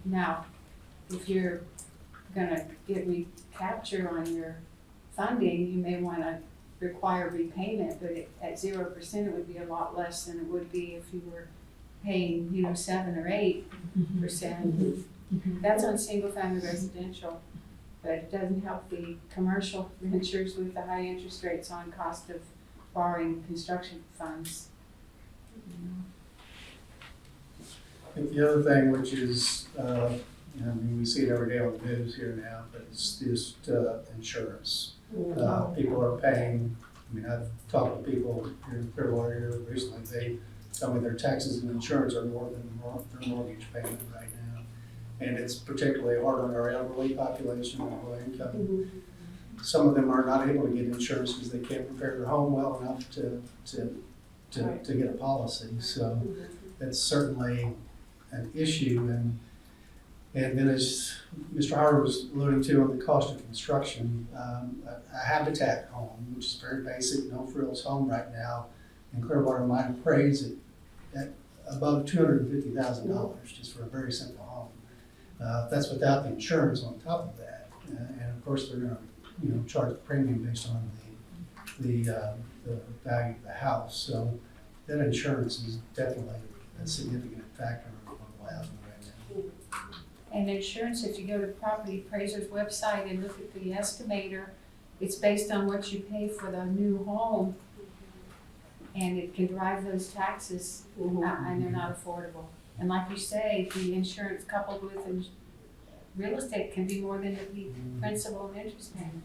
Now, if you're gonna get recapture on your funding, you may wanna require repayment, but at 0%, it would be a lot less than it would be if you were paying, 7 or 8%. That's on single family residential, but it doesn't help the commercial renters with the high interest rates on cost of borrowing construction funds. I think the other thing, which is, we see it every day on the news here now, but it's just insurance. People are paying, I've talked to people here in Clearwater here recently, they tell me their taxes and insurance are more than their mortgage payment right now. And it's particularly hard on our elderly population and low income. Some of them are not able to get insurance because they can't prepare their home well enough to get a policy. So that's certainly an issue. And then as Mr. Howard was alluding to on the cost of construction, a habitat home, which is very basic, no frills home right now in Clearwater might appraise it at above $250,000 just for a very simple home. That's without the insurance on top of that. And of course they're gonna charge the premium based on the value of the house. So that insurance is definitely a significant factor in affordable housing right now. And insurance, if you go to property appraiser's website and look at the estimator, it's based on what you pay for the new home. And it can drive those taxes, and they're not affordable. And like you say, the insurance coupled with real estate can be more than the principal and interest payment.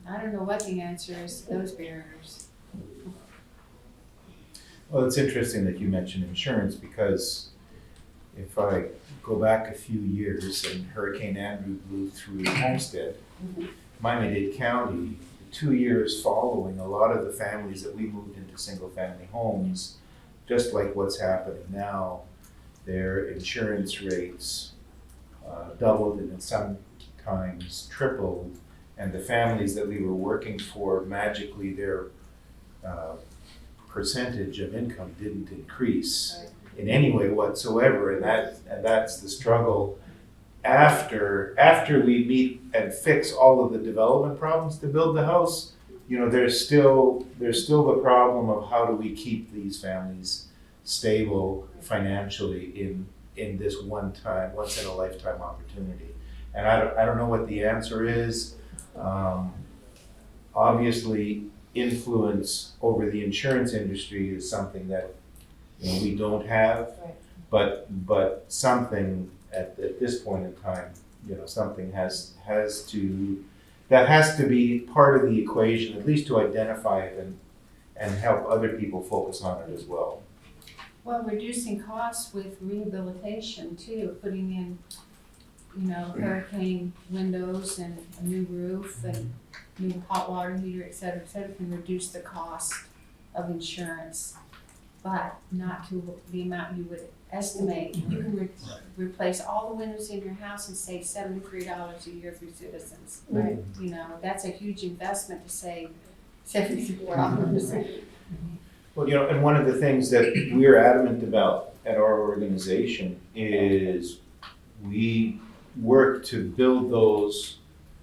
I don't know what the answer is to those barriers. Well, it's interesting that you mentioned insurance because if I go back a few years and Hurricane Andrew blew through Homestead, Miami-Dade County, 2 years following, a lot of the families that we moved into single-family homes, just like what's happening now, their insurance rates doubled and sometimes tripled, and the families that we were working for, magically their percentage of income didn't increase in any way whatsoever, and that's the struggle after we meet and fix all of the development problems to build the house. There's still the problem of how do we keep these families stable financially in this once in a lifetime opportunity. And I don't know what the answer is. Obviously, influence over the insurance industry is something that, you know, we don't have. Right. But something at this point in time, you know, something has to be part of the equation, at least to identify it and help other people focus on it as well. Well, reducing costs with rehabilitation too, putting in, you know, hurricane windows and a new roof and new hot water heater, et cetera, can reduce the cost of insurance, but not to the amount you would estimate. You can replace all the windows in your house and save $73 a year through Citizens. Right. You know, that's a huge investment to save $73. Well, you know, and one of the things that we're adamant about at our organization is we work to build those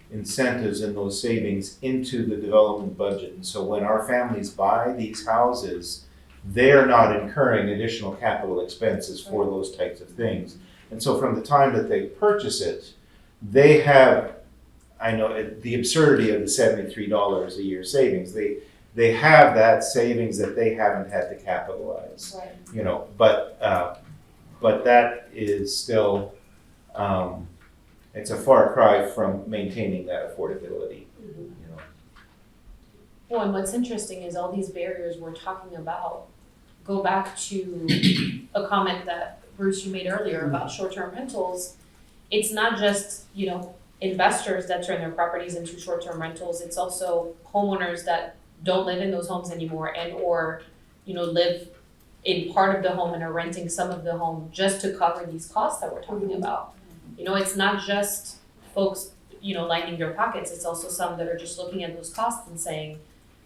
incentives and those savings into the development budget. And so when our families buy these houses, they're not incurring additional capital expenses for those types of things. And so from the time that they purchase it, they have, I know the absurdity of the $73 a year savings. They have that savings that they haven't had to capitalize. Right. You know, but that is still, it's a far cry from maintaining that affordability, you know. Well, and what's interesting is all these barriers we're talking about go back to a comment that Bruce, you made earlier about short-term rentals. It's not just, you know, investors that turn their properties into short-term rentals. It's also homeowners that don't live in those homes anymore and or, you know, live in part of the home and are renting some of the home just to cover these costs that we're talking about. You know, it's not just folks, you know, lining their pockets. It's also some that are just looking at those costs and saying,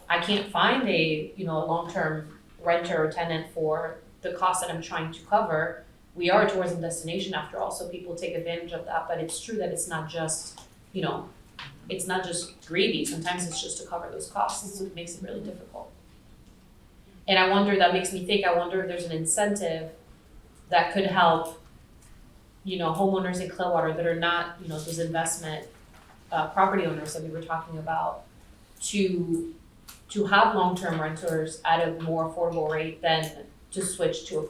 I can't find a, you know, a long-term renter or tenant for the cost that I'm trying to cover. We are a tourism destination after all, so people take advantage of that, but it's true that it's not just, you know, it's not just greedy. Sometimes it's just to cover those costs, so it makes it really difficult. And I wonder, that makes me think, I wonder if there's an incentive that could help, you know, homeowners in Clearwater that are not, you know, those investment property owners that we were talking about, to have long-term renters at a more affordable rate than to switch to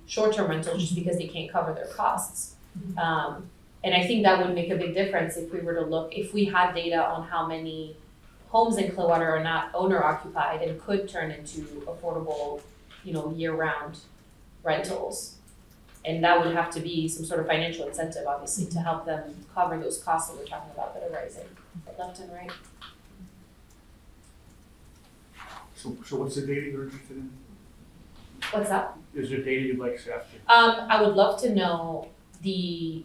short-term rentals just because they can't cover their costs. And I think that would make a big difference if we were to look, if we had data on how many homes in Clearwater are not owner occupied and could turn into affordable, you know, year-round rentals. And that would have to be some sort of financial incentive, obviously, to help them cover those costs that we're talking about that are rising, left and right. So what's the data you're interested in? What's that? Is there data you'd like to after? I would love to know the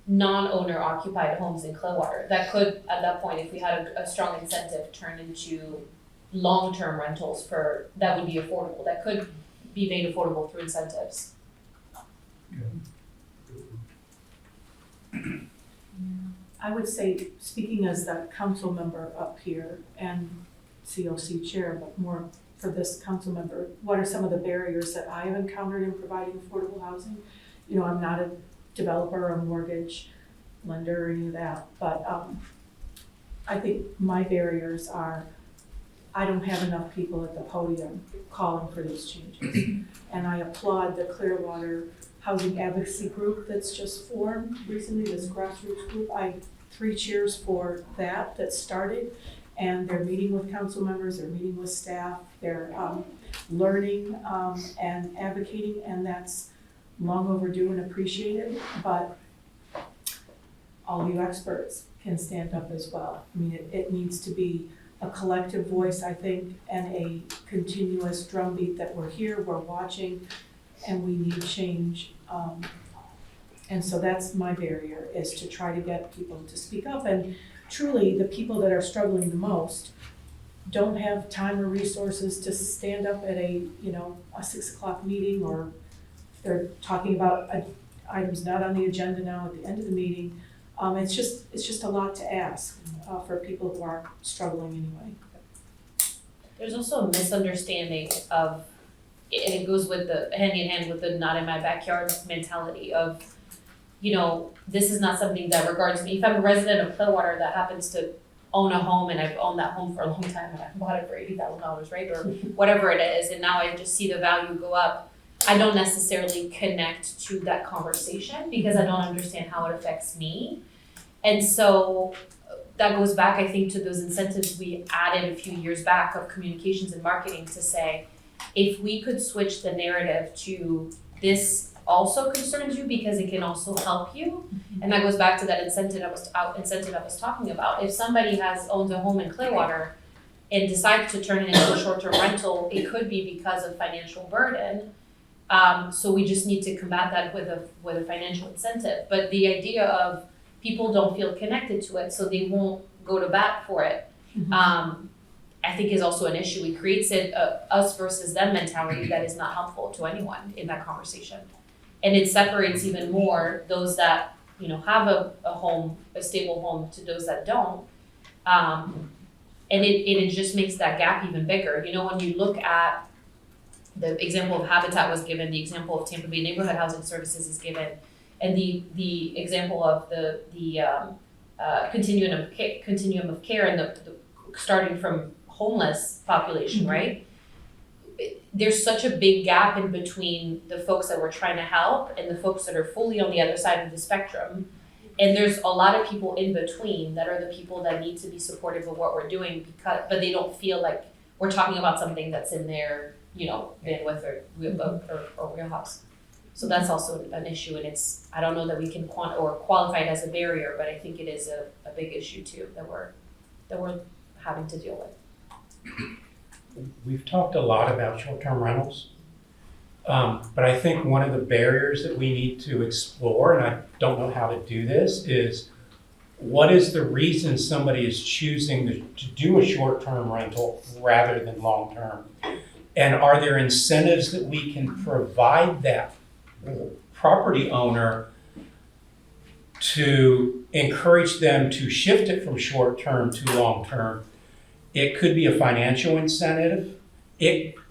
non-owner occupied homes in Clearwater that could, at that point, if we had a strong incentive, turn into long-term rentals that would be affordable, that could be made affordable through incentives. I would say, speaking as the council member up here and COC chair, but more for this council member, what are some of the barriers that I have encountered in providing affordable housing? You know, I'm not a developer or mortgage lender or any of that, but I think my barriers are, I don't have enough people at the podium calling for these changes. And I applaud the Clearwater Housing Advocacy Group that's just formed recently, this grassroots group. I 3 cheers for that started. And they're meeting with council members, they're meeting with staff, they're learning and advocating, and that's long overdue and appreciated, but all you experts can stand up as well. I mean, it needs to be a collective voice, I think, and a continuous drumbeat that we're here, we're watching, and we need change. And so that's my barrier, is to try to get people to speak up. And truly, the people that are struggling the most don't have time or resources to stand up at a 6 o'clock meeting, or if they're talking about items not on the agenda now at the end of the meeting. It's just a lot to ask for people who are struggling anyway. There's also a misunderstanding of, and it goes with the hand in hand with the not in my backyard mentality of, this is not something that regards me. If I'm a resident of Clearwater that happens to own a home and I've owned that home for a long time and I bought it for $80,000, right? Or whatever it is, and now I just see the value go up, I don't necessarily connect to that conversation because I don't understand how it affects me. And so that goes back, I think, to those incentives we added a few years back of communications and marketing to say, if we could switch the narrative to this also concerns you because it can also help you. And that goes back to that incentive I was talking about. If somebody owns a home in Clearwater and decides to turn it into a short-term rental, it could be because of financial burden. So we just need to combat that with a financial incentive. But the idea of people don't feel connected to it, so they won't go to bat for it, I think is also an issue. It creates us versus them mentality that is not helpful to anyone in that conversation. And it separates even more those that, have a home, a stable home, to those that don't. And it just makes that gap even bigger. When you look at the example of Habitat was given, the example of Tampa Bay Neighborhood Housing Services is given, and the example of the continuum of care and the starting from homeless population, right? There's such a big gap in between the folks that we're trying to help and the folks that are fully on the other side of the spectrum. And there's a lot of people in between that are the people that need to be supportive of what we're doing, but they don't feel like we're talking about something that's in their, bandwidth or wheelhouse. So that's also an issue, and I don't know that we can qualify it as a barrier, but I think it is a big issue too that we're having to deal with. We've talked a lot about short-term rentals, but I think one of the barriers that we need to explore, and I don't know how to do this, is what is the reason somebody is choosing to do a short-term rental rather than long-term? And are there incentives that we can provide that property owner to encourage them to shift it from short-term to long-term? It could be a financial incentive,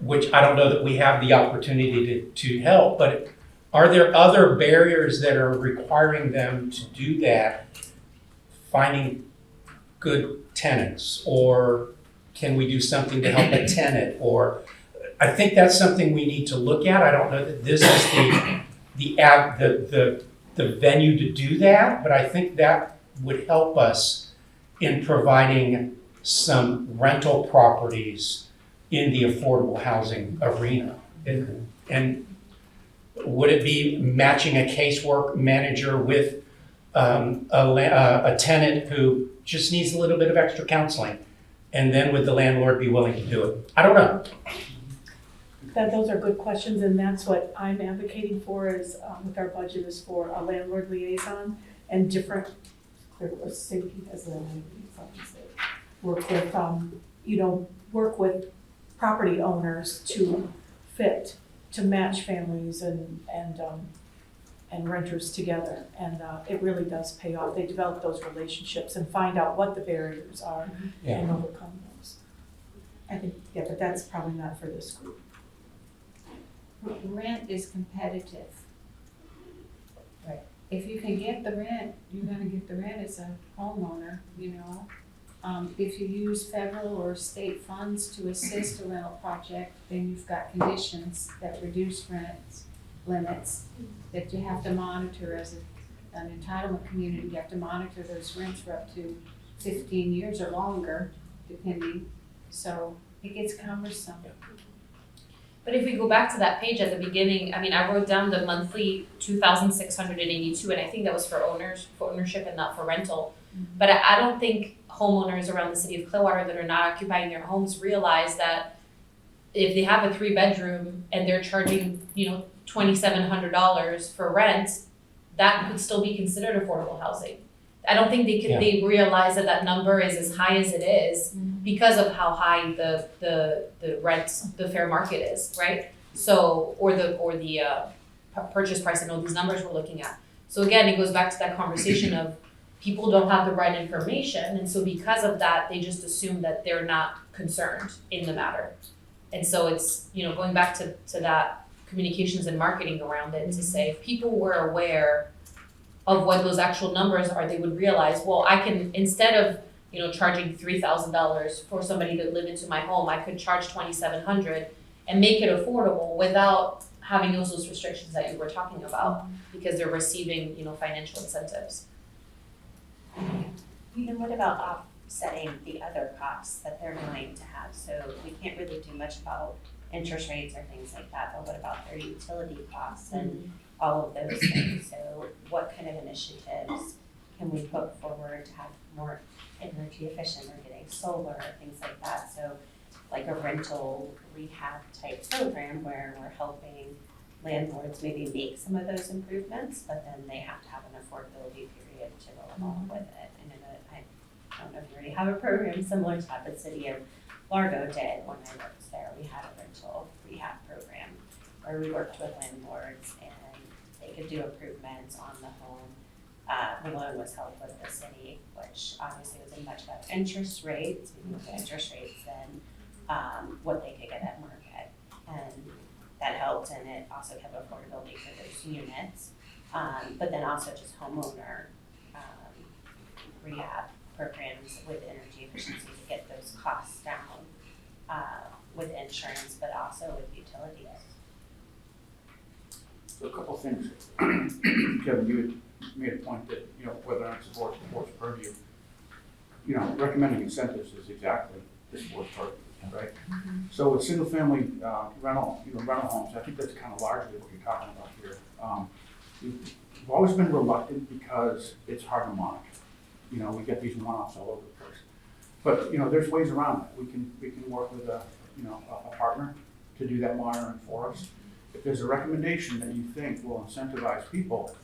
which I don't know that we have the opportunity to help, but are there other barriers that are requiring them to do that? Finding good tenants, or can we do something to help a tenant? Or I think that's something we need to look at. I don't know that this is the venue to do that, but I think that would help us in providing some rental properties in the affordable housing arena. And would it be matching a casework manager with a tenant who just needs a little bit of extra counseling? And then would the landlord be willing to do it? I don't know. Those are good questions, and that's what I'm advocating for is, with our budget, is for a landlord liaison and different, Clearwater City as a landlord liaison. Work with property owners to match families and renters together. And it really does pay off. They develop those relationships and find out what the barriers are and overcome those. I think, but that's probably not for this group. Rent is competitive. Right. If you can get the rent, you're gonna get the rent as a homeowner, If you use federal or state funds to assist a rental project, then you've got conditions that reduce rent limits that you have to monitor as an entitlement community. You have to monitor those rents for up to 15 years or longer, depending. So it gets cumbersome. But if we go back to that page at the beginning, I wrote down the monthly 2,682, and I think that was for ownership and not for rental. But I don't think homeowners around the city of Clearwater that are not occupying their homes realize that if they have a 3-bedroom and they're charging, $2,700 for rent, that could still be considered affordable housing. I don't think they realize that number is as high as it is because of how high the rent, the fair market is, right? So, or the purchase price and all these numbers we're looking at. So again, it goes back to that conversation of people don't have the right information, and so because of that, they just assume that they're not concerned in the matter. And so it's, going back to that communications and marketing around it to say if people were aware of what those actual numbers are, they would realize, well, I can, instead of, charging $3,000 for somebody to live into my home, I could charge $2,700 and make it affordable without having those restrictions that you were talking about, because they're receiving, financial incentives. And what about offsetting the other costs that they're going to have? So we can't really do much about interest rates or things like that, but what about their utility costs and all of those things? So what kind of initiatives can we put forward to have more energy efficient or getting solar or things like that? So like a rental rehab type program where we're helping landlords maybe make some of those improvements, but then they have to have an affordability period to go along with it. And I don't know if you already have a program similar to what the city of Largo did when I worked there. We had a rental rehab program where we worked with landlords and they could do improvements on the home. The loan was held with the city, which obviously was a much better interest rate, interest rates than what they could get at market. And that helped, and it also kept affordability for those units. But then also just homeowner rehab programs with energy efficiency to get those costs down with insurance, but also with utilities. So a couple things. Kevin, you had made a point that, whether or not it's the board's purview, recommending incentives is exactly this board's purview, right? So with single family rental homes, I think that's kind of largely what you're talking about here. We've always been reluctant because it's hard to monitor. We get these one-offs all over the place. But, there's ways around it. We can work with a partner to do that monitoring for us. If there's a recommendation that you think will incentivize people,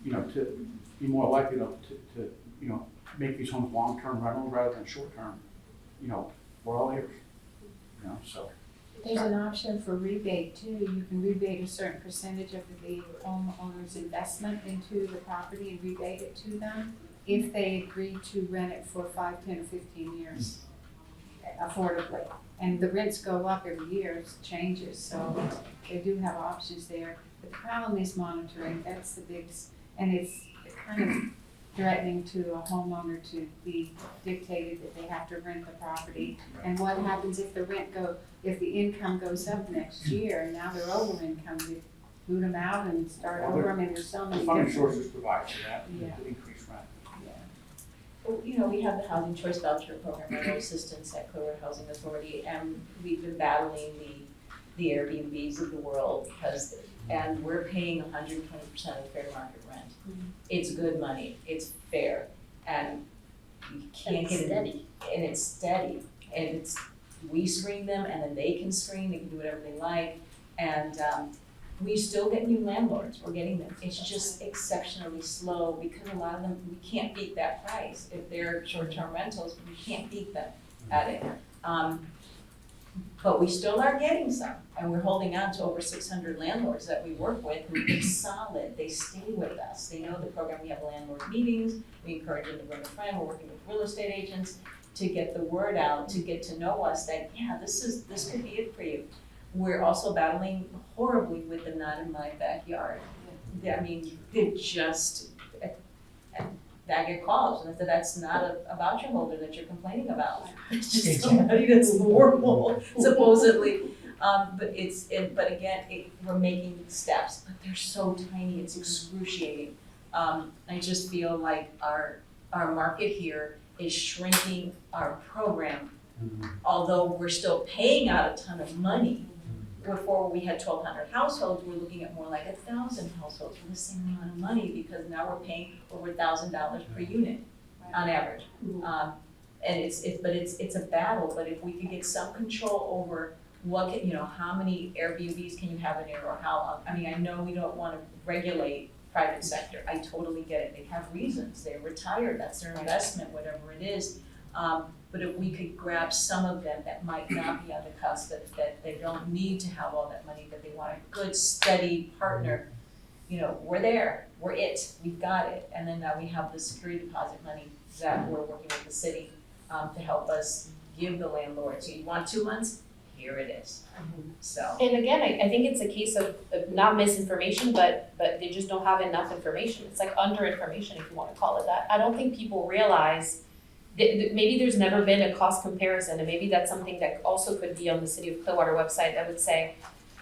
to be more likely to make these homes long-term rental rather than short-term, we're all ears, so. There's an option for rebate too. You can rebate a certain percentage of the homeowner's investment into the property and rebate it to them if they agree to rent it for 5, 10, or 15 years affordably. And the rents go up every year, it changes, so they do have options there. The problem is monitoring, that's the biggest, and it's kind of threatening to a homeowner to be dictated that they have to rent the property. And what happens if if the income goes up next year and now they're over income, you boot them out and start over. I mean, there's so many Funding different. sources provide for that, Yeah. to increase rent. We have the Housing Choice Voucher Program, rental assistance at Clearwater Housing Authority, and we've been battling the Airbnbs of the world and we're paying 120% of fair market rent. It's good money, it's fair, and you can't get it. Steady. And it's steady, and we screen them, and then they can screen, they can do whatever they like, and we still get new landlords, we're getting them. It's just exceptionally slow because a lot of them, we can't beat that price. If they're short-term rentals, we can't beat them at it. But we still are getting some, and we're holding on to over 600 landlords that we work with who've been solid. They stay with us. They know the program. We have landlord meetings. We encourage them to bring a friend. We're working with real estate agents to get the word out, to get to know us that, this could be it for you. We're also battling horribly with the not in my backyard. I mean, they're just, I get calls, and I said, that's not a voucher holder that you're complaining about. It's just somebody that's normal, supposedly. But we're making steps, but they're so tiny, it's excruciating. I just feel like our market here is shrinking our program, although we're still paying out a ton of money. Before we had 1,200 households, we're looking at more like 1,000 households for the same amount of money because now we're paying over $1,000 per unit on average. And it's a battle. But if we could get some control over how many Airbnbs can you have in there, or I know we don't want to regulate private sector. I totally get it. They have reasons. They're retired. That's their investment, whatever it is. But if we could grab some of them that might not be on the cusp, that they don't need to have all that money, that they want a good, steady partner, we're there, we're it, we've got it. And then now we have the security deposit money that we're working with the city to help us give the landlord. So you want 2 months? here it is. So. And again, I think it's a case of not misinformation, but they just don't have enough information. It's like under information, if you wanna call it that. I don't think people realize that maybe there's never been a cost comparison, and maybe that's something that also could be on the City of Clearwater website that would say,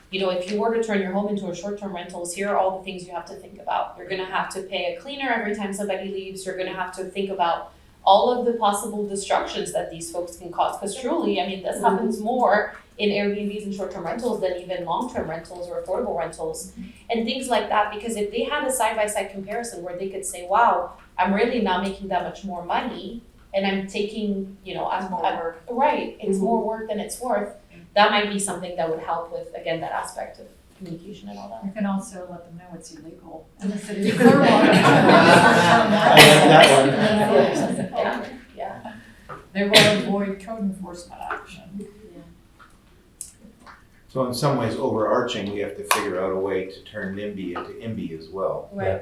you know, if you were to turn your home into a short-term rentals, here are all the things you have to think about. You're gonna have to pay a cleaner every time somebody leaves. You're gonna have to think about all of the possible destructions that these folks can cause. Because truly, I mean, this happens more in Airbnbs and short-term rentals than even long-term rentals or affordable rentals and things like that. Because if they had a side-by-side comparison where they could say, wow, I'm really not making that much more money and I'm taking, you know, I'm More work. right, it's more work than it's worth. That might be something that would help with, again, that aspect of communication and all that. You can also let them know it's illegal in the city of Clearwater. Yeah, yeah. They will avoid code enforcement action. So in some ways overarching, we have to figure out a way to turn NIMBY into IMBY as well. Right.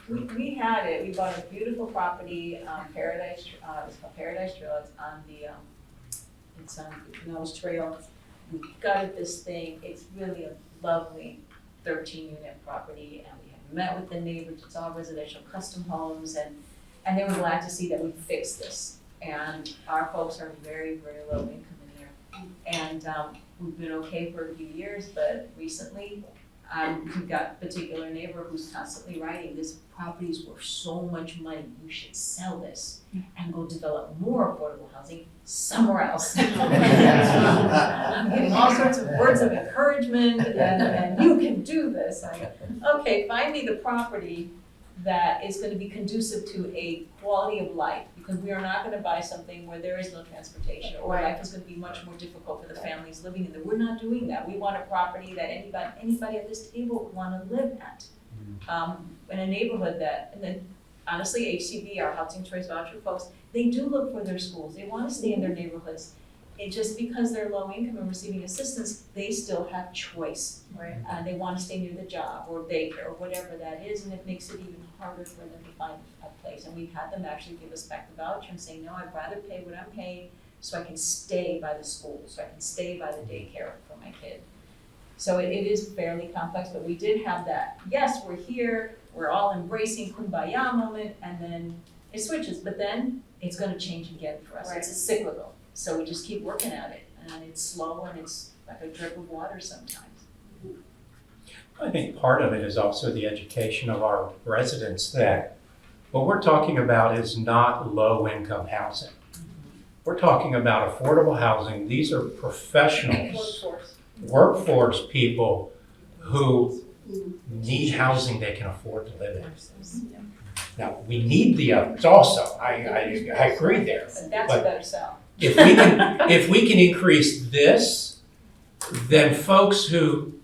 We had it, we bought a beautiful property, Paradise, it's called Paradise Trail, it's on Canals Trail. We gutted this thing, it's really a lovely 13-unit property, and we had met with the neighbors, it's all residential custom homes, and they were glad to see that we fixed this. And our folks are very, very low income in there. And we've been okay for a few years, but recently, we've got a particular neighbor who's constantly writing, this property is worth so much money, you should sell this and go develop more affordable housing somewhere else. I'm getting all sorts of words of encouragement and you can do this. I go, okay, find me the property that is gonna be conducive to a quality of life, because we are not gonna buy something where there is no transportation, or life is gonna be much more difficult for the families living in there. We're not doing that. We want a property that anybody at this table would wanna live at. In a neighborhood that, and then honestly, HCB, our Housing Choice Voucher folks, they do look for their schools. They wanna stay in their neighborhoods. And just because they're low income and receiving assistance, they still have choice. Right. They want to stay near the job or daycare or whatever that is, and it makes it even harder for them to find a place. And we've had them actually give us back the voucher and say, no, I'd rather pay what I'm paying so I can stay by the school, so I can stay by the daycare for my kid. So it is fairly complex, but we did have that, yes, we're here, we're all embracing kumbaya moment, and then it switches, but then it's gonna change again for us. It's a cyclical. So we just keep working at it, and it's slow and it's like a drip of water sometimes. I think part of it is also the education of our residents that what we're talking about is not low-income housing. We're talking about affordable housing. These are professionals, workforce people who need housing they can afford to live in. Now, we need the others also. I agree there. But that's a better sell. If we can increase this, then folks who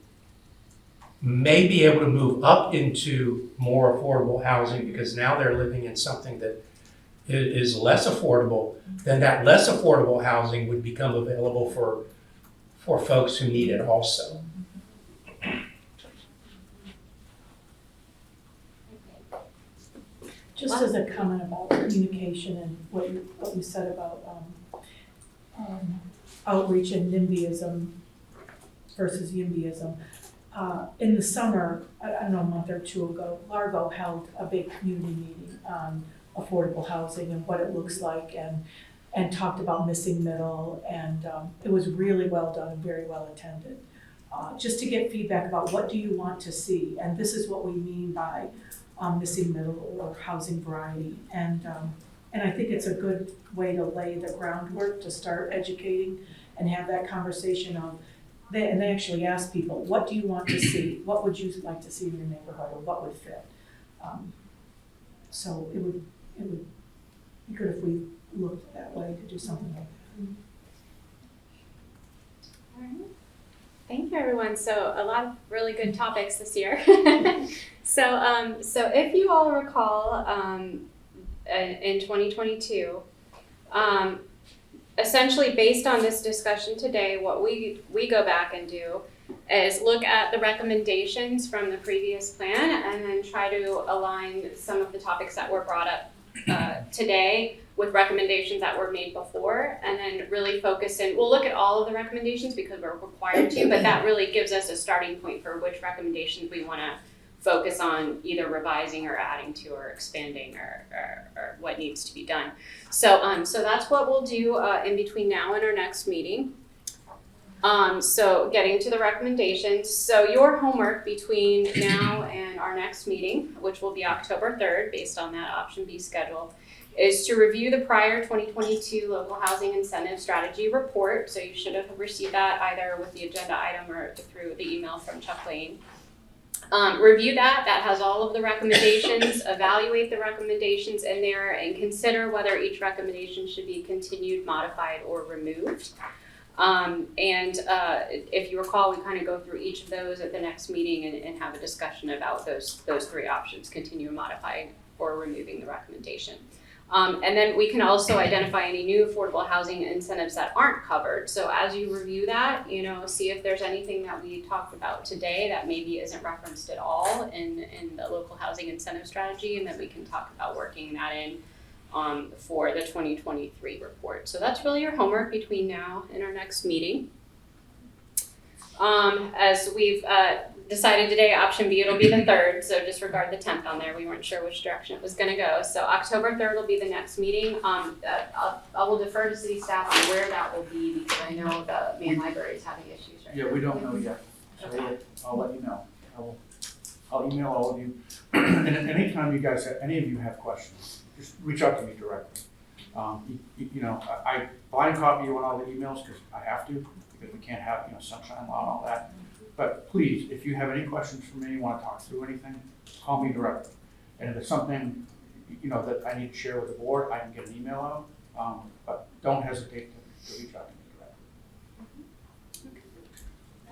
may be able to move up into more affordable housing because now they're living in something that is less affordable, then that less affordable housing would become available for folks who need it also. Just as a comment about communication and what you said about outreach and NIMBYism versus YIMBYism. In the summer, I don't know, a month or two ago, Largo held a big community meeting on affordable housing and what it looks like, and talked about missing middle, and it was really well done and very well attended. Just to get feedback about what do you want to see, and this is what we mean by missing middle or housing variety, and I think it's a good way to lay the groundwork to start educating and have that conversation of, and they actually ask people, what do you want to see? What would you like to see in your neighborhood, or what would fit? So it would be good if we looked that way to do something like that. All right. Thank you, everyone. So a lot of really good topics this year. So if you all recall, in 2022, essentially based on this discussion today, what we go back and do is look at the recommendations from the previous plan and then try to align some of the topics that were brought up today with recommendations that were made before, and then really focus in, we'll look at all of the recommendations because we're required to, but that really gives us a starting point for which recommendations we wanna focus on either revising or adding to or expanding or what needs to be done. So that's what we'll do in between now and our next meeting. So getting to the recommendations. So your homework between now and our next meeting, which will be October 3rd, based on that option B schedule, is to review the prior 2022 local housing incentive strategy report. So you should have received that either with the agenda item or through the email from Chuck Lane. Review that has all of the recommendations, evaluate the recommendations in there, and consider whether each recommendation should be continued, modified, or removed. If you recall, we kind of go through each of those at the next meeting and have a discussion about those three options: continue, modifying, or removing the recommendation. And then we can also identify any new affordable housing incentives that aren't covered. So as you review that, see if there's anything that we talked about today that maybe isn't referenced at all in the local housing incentive strategy, and then we can talk about working that in for the 2023 report. So that's really your homework between now and our next meeting. As we've decided today, option B, it'll be the 3rd, so disregard the 10th on there. We weren't sure which direction it was going to go. So October 3rd will be the next meeting. I will defer to city staff on where that will be because I know the main library is having issues right now. Yeah, we don't know yet, so Okay. I'll let you know. I'll email all of you. And anytime you guys, any of you have questions, just reach out to me directly. I blind copy you on all the emails because I have to, because we can't have, sunshine law and all that. But please, if you have any questions for me, want to talk through anything, call me directly. And if it's something, that I need to share with the board, I can get an email out. But don't hesitate to reach out to me directly.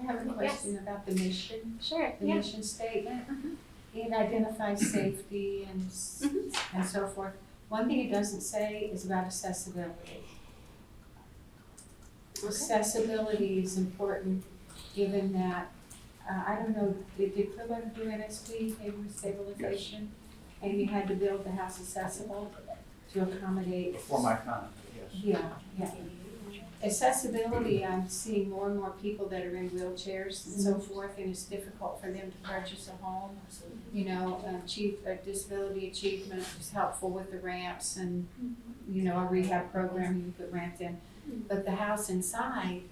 I have a question about the mission, Sure. the mission statement. It identifies safety and so forth. One thing it doesn't say is about accessibility. Accessibility is important given that, I don't know, did Clearwater do NSP, neighborhood stabilization? And you had to build the house accessible to accommodate. Before my comment, yes. Yeah. Accessibility, I'm seeing more and more people that are in wheelchairs and so forth, and it's difficult for them to purchase a home. Disability achievement is helpful with the ramps and, a rehab program, you put ramps in. But the house inside,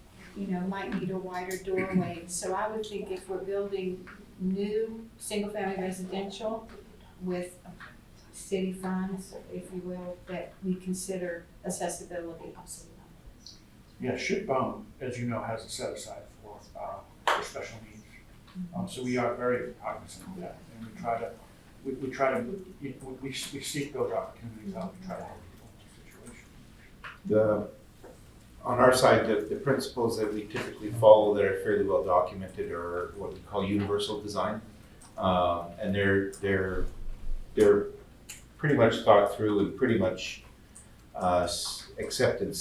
might need a wider doorway. So I would think if we're building new single-family residential with city funds, if you will, that we consider accessibility. Yeah, SHIP, as you know, has a set aside for special needs. So we are very cognizant of that, and we try to we seek those opportunities out to try to help people in this situation. On our side, the principles that we typically follow that are fairly well documented are what we call universal design, and they're pretty much thought through and pretty much accepted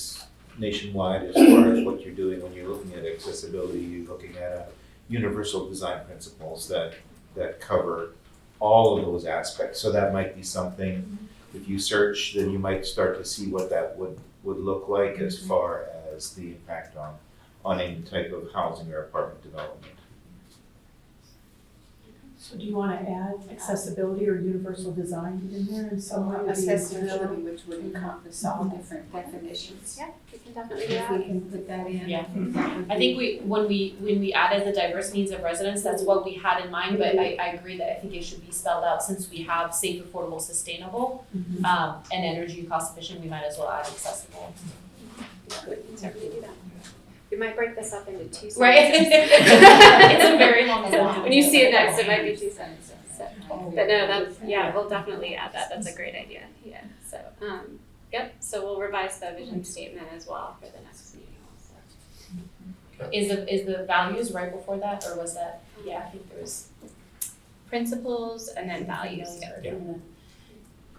nationwide as far as what you're doing when you're looking at accessibility. You're looking at universal design principles that cover all of those aspects. So that might be something, if you search, then you might start to see what that would look like as far as the impact on any type of housing or apartment development. So do you want to add accessibility or universal design in there in some way? Accessibility, which would encompass all different definitions. Yeah, we can definitely do If that. we can put that in, Yeah. I think that would be. I think when we added the diverse needs of residents, that's what we had in mind, but I agree that I think it should be spelled out since we have safe, affordable, sustainable, and energy cost efficient, we might as well add accessible. We can certainly do that. We might break this up into 2 sentences. Right? It's a very long sentence. When you see it next, it might be 2 sentences. So, but no, we'll definitely add that. That's a great idea. Yeah. So, so we'll revise the vision statement as well for the next meeting also. Is the values right before that, or was that? Yeah, I think there was Principles and then values. Yeah.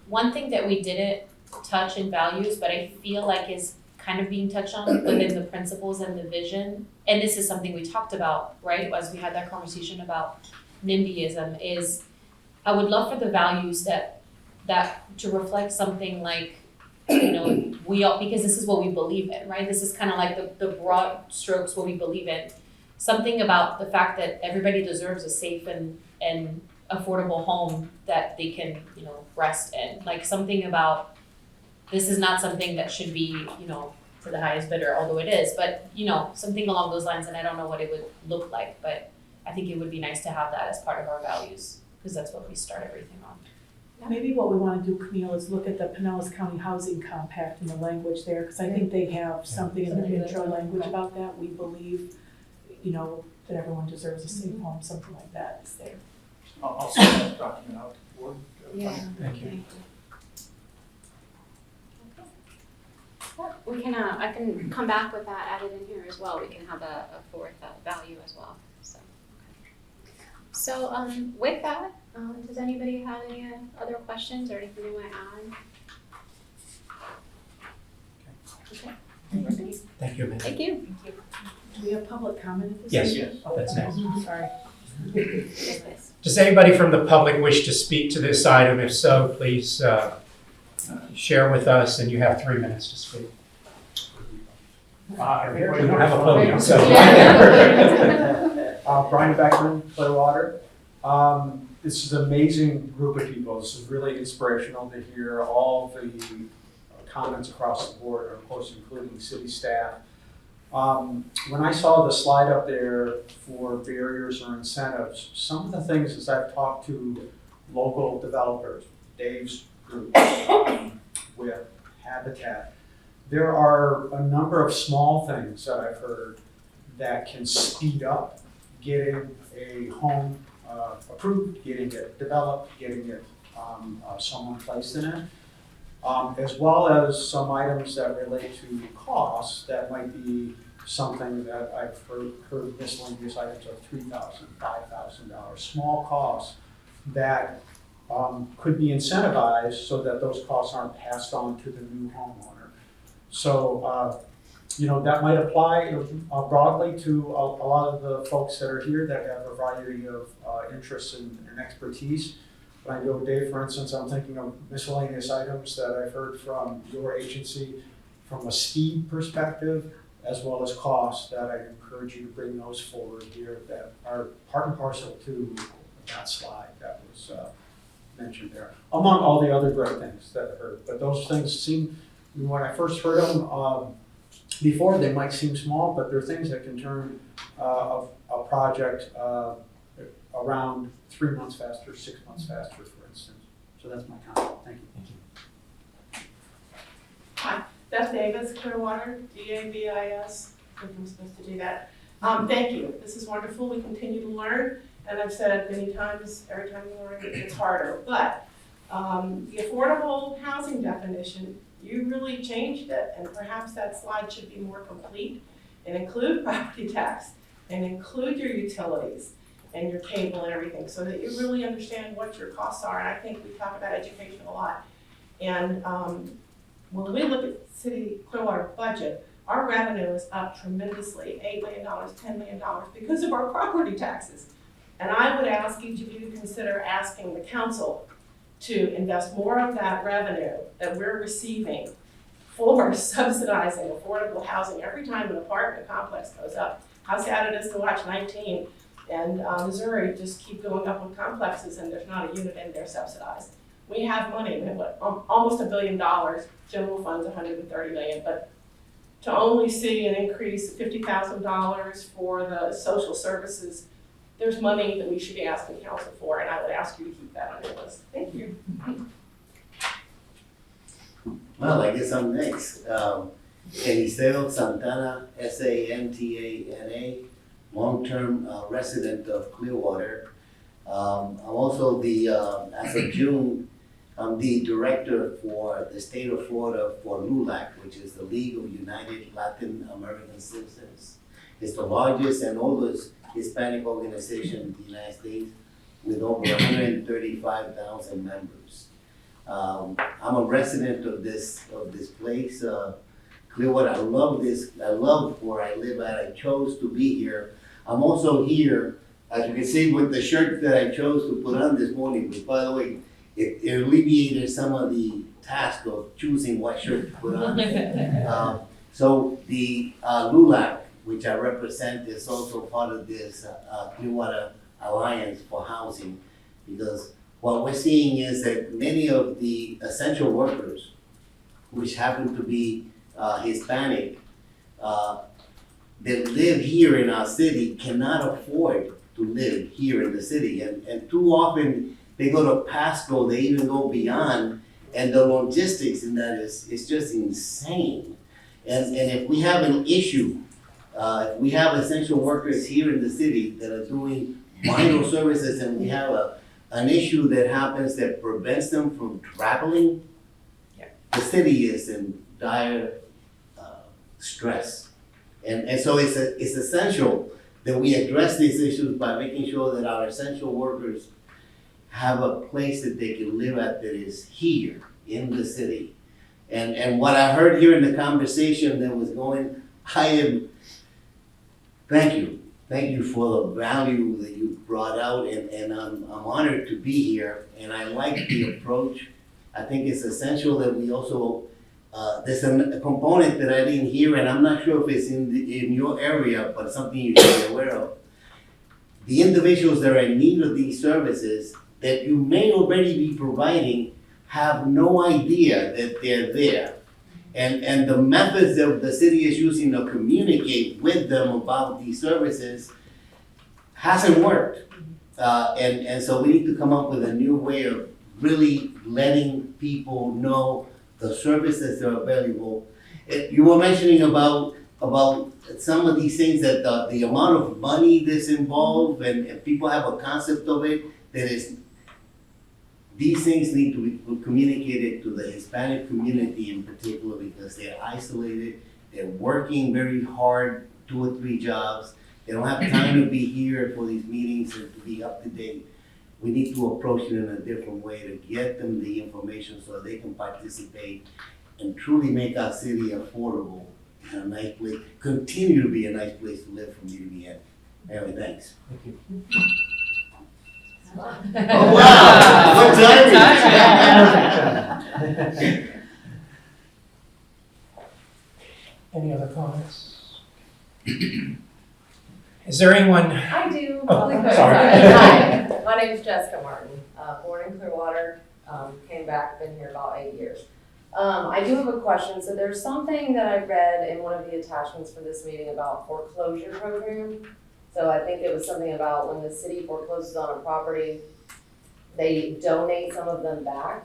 One thing that we didn't touch in values, but I feel like is kind of being touched on within the principles and the vision, and this is something we talked about, right, as we had that conversation about NIMBYism, is I would love for the values that to reflect something like you know, we all, because this is what we believe in, right? This is kind of like the broad strokes what we believe in. Something about the fact that everybody deserves a safe and affordable home that they can, you know, rest in. Like something about, this is not something that should be, you know, for the highest bidder, although it is, but, you know, something along those lines, and I don't know what it would look like, but I think it would be nice to have that as part of our values, because that's what we start everything on. Maybe what we wanna do, Camille, is look at the Pinellas County Housing Compact and the language there, because I think they have something in their intro language about that. We believe, you know, that everyone deserves a safe home, something like that is there. I'll send that document out to the board. Thank you. We can, I can come back with that added in here as well. We can have a fourth value as well, so. So, with that, does anybody have any other questions or anything they want to add? Okay. Thank you, Amanda. Thank you. Do we have public comment at this? Yes, Yes. that's next. Sorry. Does anybody from the public wish to speak to this item? If so, please share with us, and you have 3 minutes to speak. We don't have a podium, so. Brian Beckman, Clearwater. This is an amazing group of people. This is really inspirational to hear all the comments across the board, of course, including city staff. When I saw the slide up there for barriers or incentives, some of the things as I've talked to local developers, Dave's group, with Habitat, there are a number of small things that I've heard that can speed up getting a home approved, getting it developed, getting it someone placed in it, as well as some items that relate to costs that might be something that I've heard miscellaneous items of $3,000, $5,000, small costs that could be incentivized so that those costs aren't passed on to the new homeowner. So, you know, that might apply broadly to a lot of the folks that are here that have a variety of interests and expertise. But I know, Dave, for instance, I'm thinking of miscellaneous items that I've heard from your agency from a speed perspective, as well as cost, that I encourage you to bring those forward here that are part and parcel to that slide that was mentioned there, among all the other great things that I heard. But those things seem, when I first heard them before, they might seem small, but they're things that can turn a project around 3 months faster, 6 months faster, for instance. So that's my comment. Thank you. Hi, Beth Davis, Clearwater, DAVIS, I think I'm supposed to do that. Thank you, this is wonderful, we continue to learn, and I've said many times, every time you learn, it gets harder. But the affordable housing definition, you really changed it, and perhaps that slide should be more complete and include property tax and include your utilities and your cable and everything, so that you really understand what your costs are. And I think we talk about education a lot. And when we look at City Clearwater budget, our revenue is up tremendously, $8 million, $10 million, because of our property taxes. And I would ask each of you to consider asking the council to invest more of that revenue that we're receiving for subsidizing affordable housing. Every time an apartment complex goes up, how sad it is to watch 19 and Missouri just keep going up on complexes and there's not a unit in there subsidized. We have money, we have almost $1 billion, general fund's $130 million, but to only see an increase of $50,000 for the social services, there's money that we should be asking council for, and I would ask you to keep that on your list. Thank you. Well, I guess I'm next. Eliseo Santana, Santana, long-term resident of Clearwater. I'm also the, as of June, I'm the director for the state of Florida for LULAC, which is the League of United Latin American Citizens. It's the largest and oldest Hispanic organization in the United States with over 135,000 members. I'm a resident of this place, Clearwater. I love this. I love where I live at. I chose to be here. I'm also here, as you can see, with the shirt that I chose to put on this morning. But by the way, it alleviated some of the task of choosing what shirt to put on. So the LULAC, which I represent, is also part of this Clearwater Alliance for Housing, because what we're seeing is that many of the essential workers, which happen to be Hispanic, that live here in our city cannot afford to live here in the city. And too often, they go to Pasco, they even go beyond, and the logistics in that is just insane. And if we have an issue, if we have essential workers here in the city that are doing vital services, and we have an issue that happens that prevents them from traveling, the city is in dire stress. And so it's essential that we address these issues by making sure that our essential workers have a place that they can live at that is here in the city. And what I heard here in the conversation that was going, thank you for the value that you brought out, and I'm honored to be here, and I like the approach. I think it's essential that we also, there's a component that I didn't hear, and I'm not sure if it's in your area, but something you should be aware of. The individuals that are in need of these services that you may already be providing have no idea that they're there. And the methods that the city is using to communicate with them about these services hasn't worked. And so we need to come up with a new way of really letting people know the services that are available. You were mentioning about some of these things, that the amount of money that's involved, and people have a concept of it that is, these things need to be communicated to the Hispanic community in particular, because they're isolated, they're working very hard, 2 or 3 jobs, they don't have time to be here for these meetings and to be up to date. We need to approach it in a different way to get them the information so they can participate and truly make our city affordable and a nice place, continue to be a nice place to live from you to the end. Anyway, thanks. Thank you. Oh, wow! What timing! Any other comments? Is there anyone? I do. Oh, Really quick. sorry. Hi, my name is Jessica Martin. Born in Clearwater, came back, been here about 8 years. I do have a question. So there's something that I read in one of the attachments for this meeting about foreclosure program. So I think it was something about when the city forecloses on a property, they donate some of them back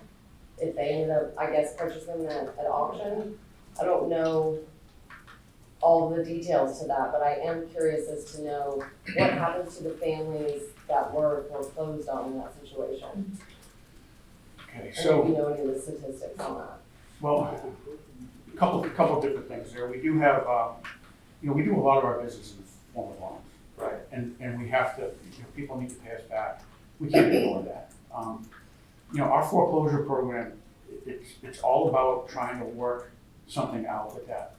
if they ended up, I guess, purchasing them at auction. I don't know all the details to that, but I am curious as to know what happens to the families that were foreclosed on in that situation. Okay, And so. if you know any of the statistics on that. Well, a couple different things there. We do have, we do a lot of our business in the form of loans, right? And we have to, people need to pay us back. We can't ignore that. Our foreclosure program, it's all about trying to work something out with that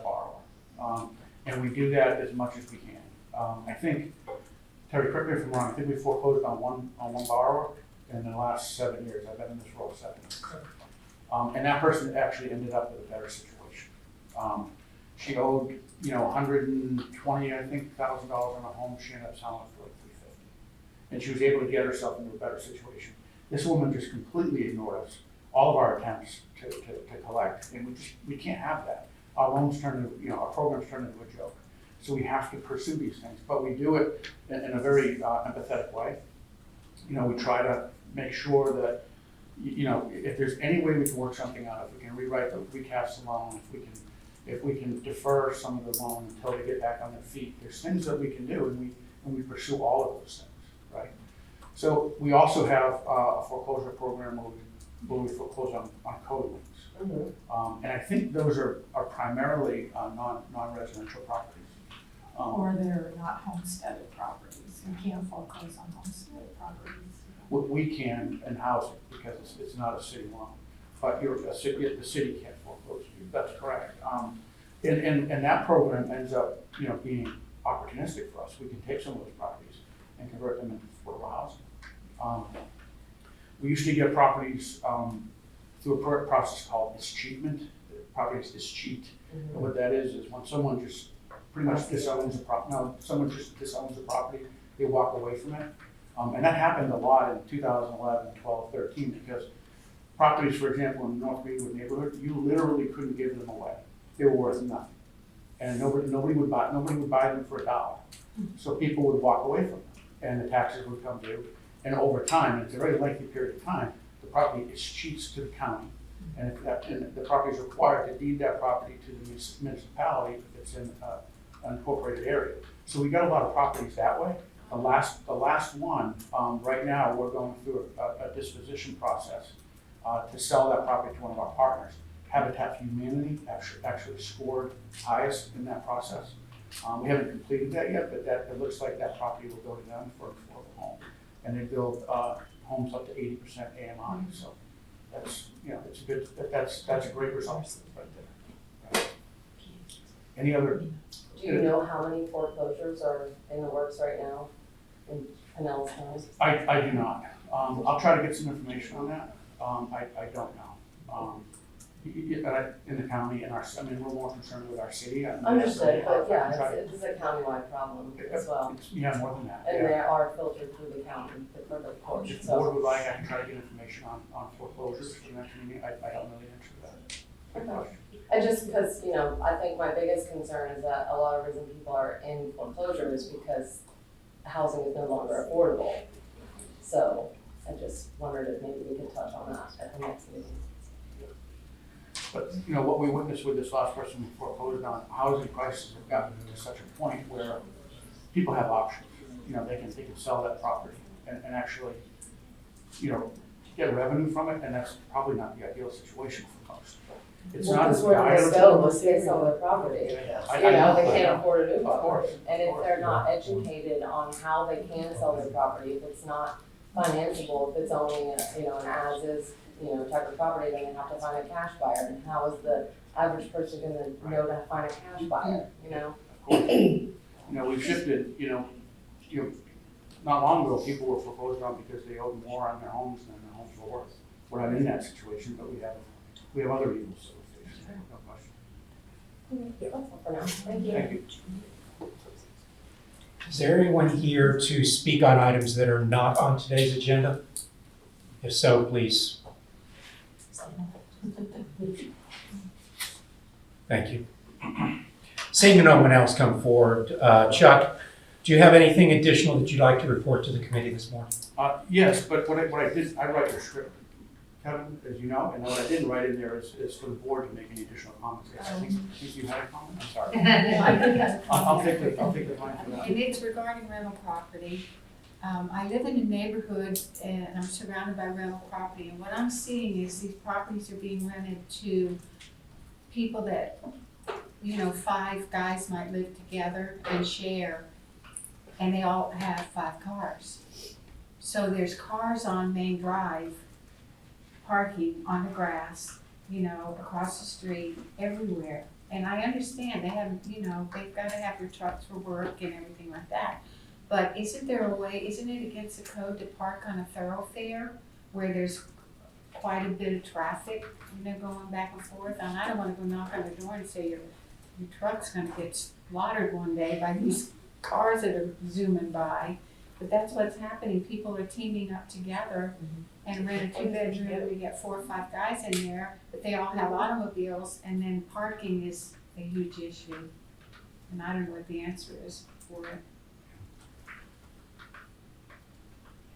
borrower. And we do that as much as we can. I think, Terry, correct me if I'm wrong, I think we foreclosed on one borrower in the last 7 years. I've been in this role 7 years. And that person actually ended up with a better situation. She owed, $120,000, I think, on a home. She ended up selling it for like $350,000, and she was able to get herself into a better situation. This woman just completely ignored us, all of our attempts to collect, and we can't have that. Our loans our programs turn into a joke. So we have to pursue these things, but we do it in a very empathetic way. We try to make sure that, if there's any way we can work something out, if we can recast the loan, if we can defer some of the loan until they get back on their feet, there's things that we can do, and we pursue all of those things, right? So we also have a foreclosure program where we foreclose on code liens. Mm-hmm. And I think those are primarily non-residential properties. Or they're not homesteaded properties. You can't foreclose on homesteaded properties. We can in housing because it's not a city loan, but the city can't foreclose you. That's correct. And that program ends up, being opportunistic for us. We can take some of those properties and convert them into affordable housing. We used to get properties through a process called escheatment. The property is escheat. And what that is when someone just pretty much disowns a someone just disowns a property, they walk away from it. And that happened a lot in 2011, 12, 13, because properties, for example, in the North Greenwood neighborhood, you literally couldn't give them away. They were worth nothing. And nobody would buy them for $1. So people would walk away from them, and the taxes would come due. And over time, it's a very lengthy period of time, the property escheats to the county. And the property is required to deed that property to the municipality if it's in an incorporated area. So we got a lot of properties that way. The last one, right now, we're going through a disposition process to sell that property to one of our partners. Habitat for Humanity actually scored highest in that process. We haven't completed that yet, but it looks like that property will go to them for an affordable home. And they build homes up to 80% AMI. So that's, it's a good, that's a great result right there. Any other? Do you know how many foreclosures are in the works right now in Pinellas County? I do not. I'll try to get some information on that. I don't know. In the county, we're more concerned with our city. Understood, but yeah, it's a countywide problem as well. Yeah, more than that. And they are filtered through the county, for the courts. If the board would like, I can try to get information on foreclosures from that community. I don't know the answer to that. Good question. And just because, I think my biggest concern is that a lot of reason people are in foreclosure is because housing is no longer affordable. So I just wondered if maybe we could touch on that at the next meeting. But, what we witnessed with this last person who foreclosed on, housing prices have gotten to such a point where people have options. They can sell that property and actually, get revenue from it, and that's probably not the ideal situation for most. It's not because where do they go once they sell their property? I They can't afford a new property. And if they're not educated on how they can sell their property, if it's not financeable, if it's only, an as-is, type of property, then they have to find a cash buyer. And how is the average person gonna know to find a cash buyer, Of course. We've shifted, not long ago, people were foreclosed on because they owed more on their homes than their homes were worth. We're not in that situation, but we have other evils. No question. That's all for now. Thank you. Thank you. Is there anyone here to speak on items that are not on today's agenda? If so, please. Thank you. Seeing no one else come forward, Chuck, do you have anything additional that you'd like to report to the committee this morning? Yes, but what I did, I write the script, Kevin, as you know, and what I didn't write in there is for the board to make any additional comments. I think you had a comment, I'm sorry. I'll take the time for that. And it's regarding rental property. I live in a neighborhood and I'm surrounded by rental property, and what I'm seeing is these properties are being rented to people that, 5 guys might live together and share, and they all have 5 cars. So there's cars on Main Drive, parking on the grass, across the street, everywhere. And I understand they have, they've gotta have their trucks for work and everything like that. But isn't it against the code to park on a thoroughfare where there's quite a bit of traffic, going back and forth? And I don't wanna go knock on the door and say your truck's gonna get slaughtered one day by these cars that are zooming by. But that's what's happening. People are teaming up together and rent a 2-bedroom. We get 4 or 5 guys in there, but they all have automobiles, and then parking is a huge issue. And I don't know what the answer is for it.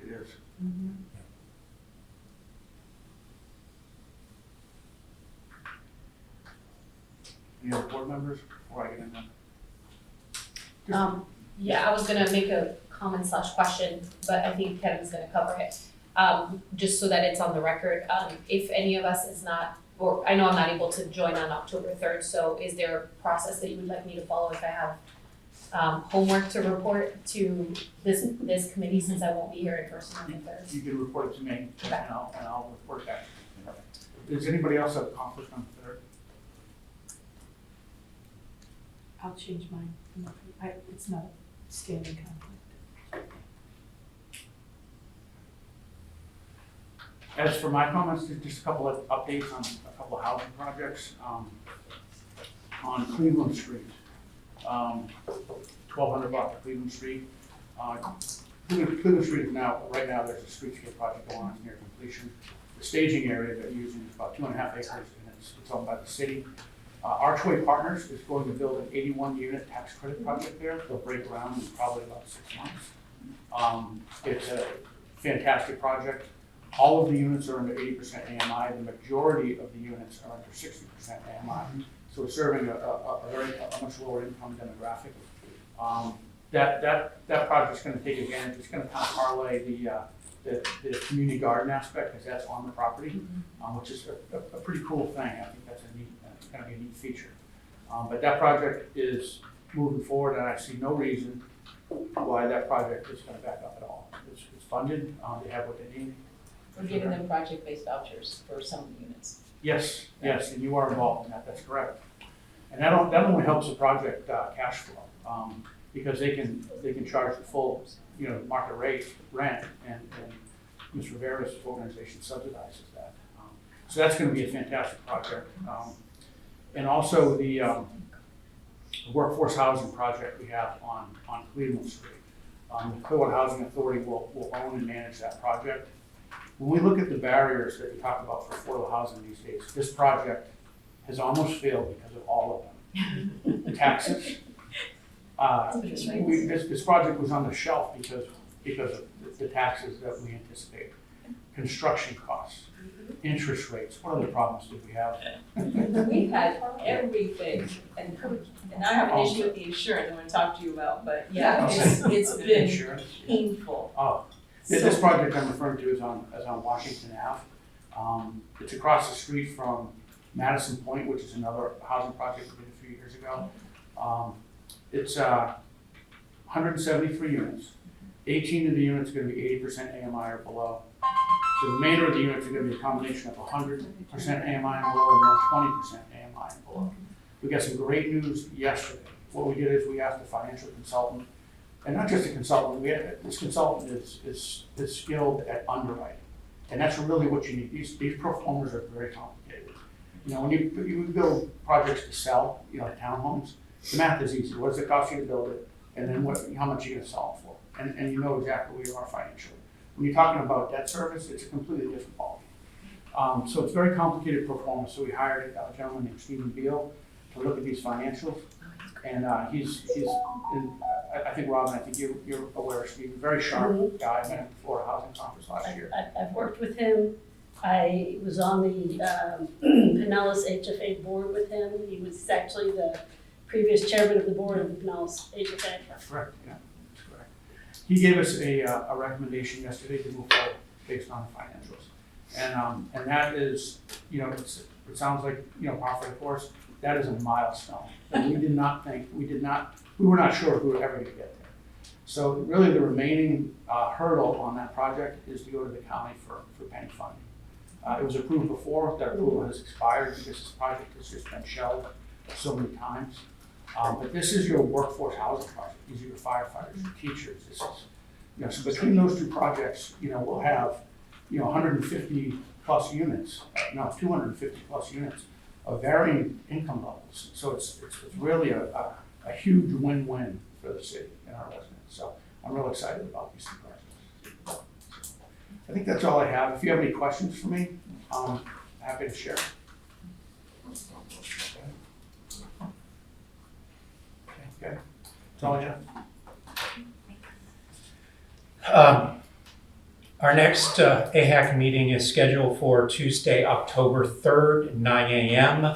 It is. Any other board members before I get in there? Yeah, I was gonna make a comment / question, but I think Kevin's gonna cover it. Just so that it's on the record, if any of us is not, or I know I'm not able to join on October 3rd, so is there a process that you would like me to follow if I have homework to report to this committee, since I won't be here in person on the 3rd? You can report it to me, and I'll report back. Does anybody else have a conflict on the 3rd? I'll change mine. It's not a standing conflict. As for my comments, just a couple of updates on a couple of housing projects. On Cleveland Street, 1200 block of Cleveland Street. Cleveland Street is now, right now, there's a streetscape project going on near completion. The staging area that you're using is about 2.5 acres, and it's owned by the city. Archway Partners is going to build an 81-unit tax credit project there. They'll break ground in probably about 6 months. It's a fantastic project. All of the units are under 80% AMI. The majority of the units are under 60% AMI. So we're serving a much lower income demographic. That project's going to take advantage. It's going to kind of parlay the community garden aspect, because that's on the property, which is a pretty cool thing. I think that's kind of a neat feature. But that project is moving forward, and I see no reason why that project is going to back up at all. It's funded. They have what they need. We're giving them project-based vouchers for some of the units. Yes, and you are involved in that. That's correct. And that only helps the project cash flow, because they can charge the full, market rate rent, and Mr. Rivera's organization subsidizes that. So that's going to be a fantastic project. And also the workforce housing project we have on Cleveland Street. The Clearwater Housing Authority will own and manage that project. When we look at the barriers that you talk about for affordable housing these days, this project has almost failed because of all of them. The taxes. This project was on the shelf because of the taxes that we anticipate. Construction costs, interest rates. What other problems did we have? We've had everything, and I have an issue with the insurance I'm going to talk to you about, but yeah, it's been Insurance. painful. Oh. This project I'm referring to is on Washington Ave. It's across the street from Madison Point, which is another housing project we did a few years ago. It's 173 units. 18 of the units are going to be 80% AMI or below. The remainder of the units are going to be a combination of 100% AMI and below and 20% AMI and below. We got some great news yesterday. What we did is we asked a financial consultant, and not just a consultant, this consultant is skilled at underwriting. And that's really what you need. These performers are very complicated. When you build projects to sell, townhomes, the math is easy. What does it cost you to build it? And then how much are you going to sell it for? And you know exactly where you are financially. When you're talking about debt service, it's a completely different ballgame. So it's very complicated performance. So we hired a gentleman named Stephen Beal to look at these financials. And I think, Robin, you're aware of Stephen, very sharp guy. I met him at the Florida Housing Conference last year. I've worked with him. I was on the Pinellas HFA board with him. He was actually the previous chairman of the board of the Pinellas HFA. That's correct, yeah, that's correct. He gave us a recommendation yesterday to move forward based on the financials. And that is, it sounds like, par for the course. That is a milestone that we were not sure if we were ever going to get there. So really the remaining hurdle on that project is to go to the county for penny funding. It was approved before. That approval has expired because this project has just been shelved so many times. But this is your workforce housing project. These are your firefighters, your teachers. This is, so between those two projects, we'll have, 150 plus units, 250 plus units of varying income levels. So it's really a huge win-win for the city and our residents. So I'm real excited about these two projects. I think that's all I have. If you have any questions for me, I'm happy to share. Okay, that's all I have. Our next AHAC meeting is scheduled for Tuesday, October 3rd, 9 a.m.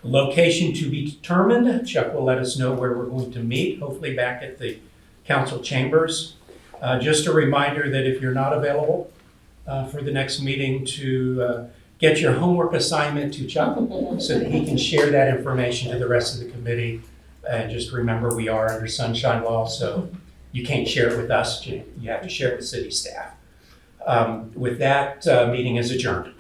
Location to be determined. Chuck will let us know where we're going to meet, hopefully back at the council chambers. Just a reminder that if you're not available for the next meeting, to get your homework assignment to Chuck so that he can share that information to the rest of the committee. And just remember, we are under sunshine law, so you can't share it with us. You have to share it with city staff. With that, meeting is adjourned.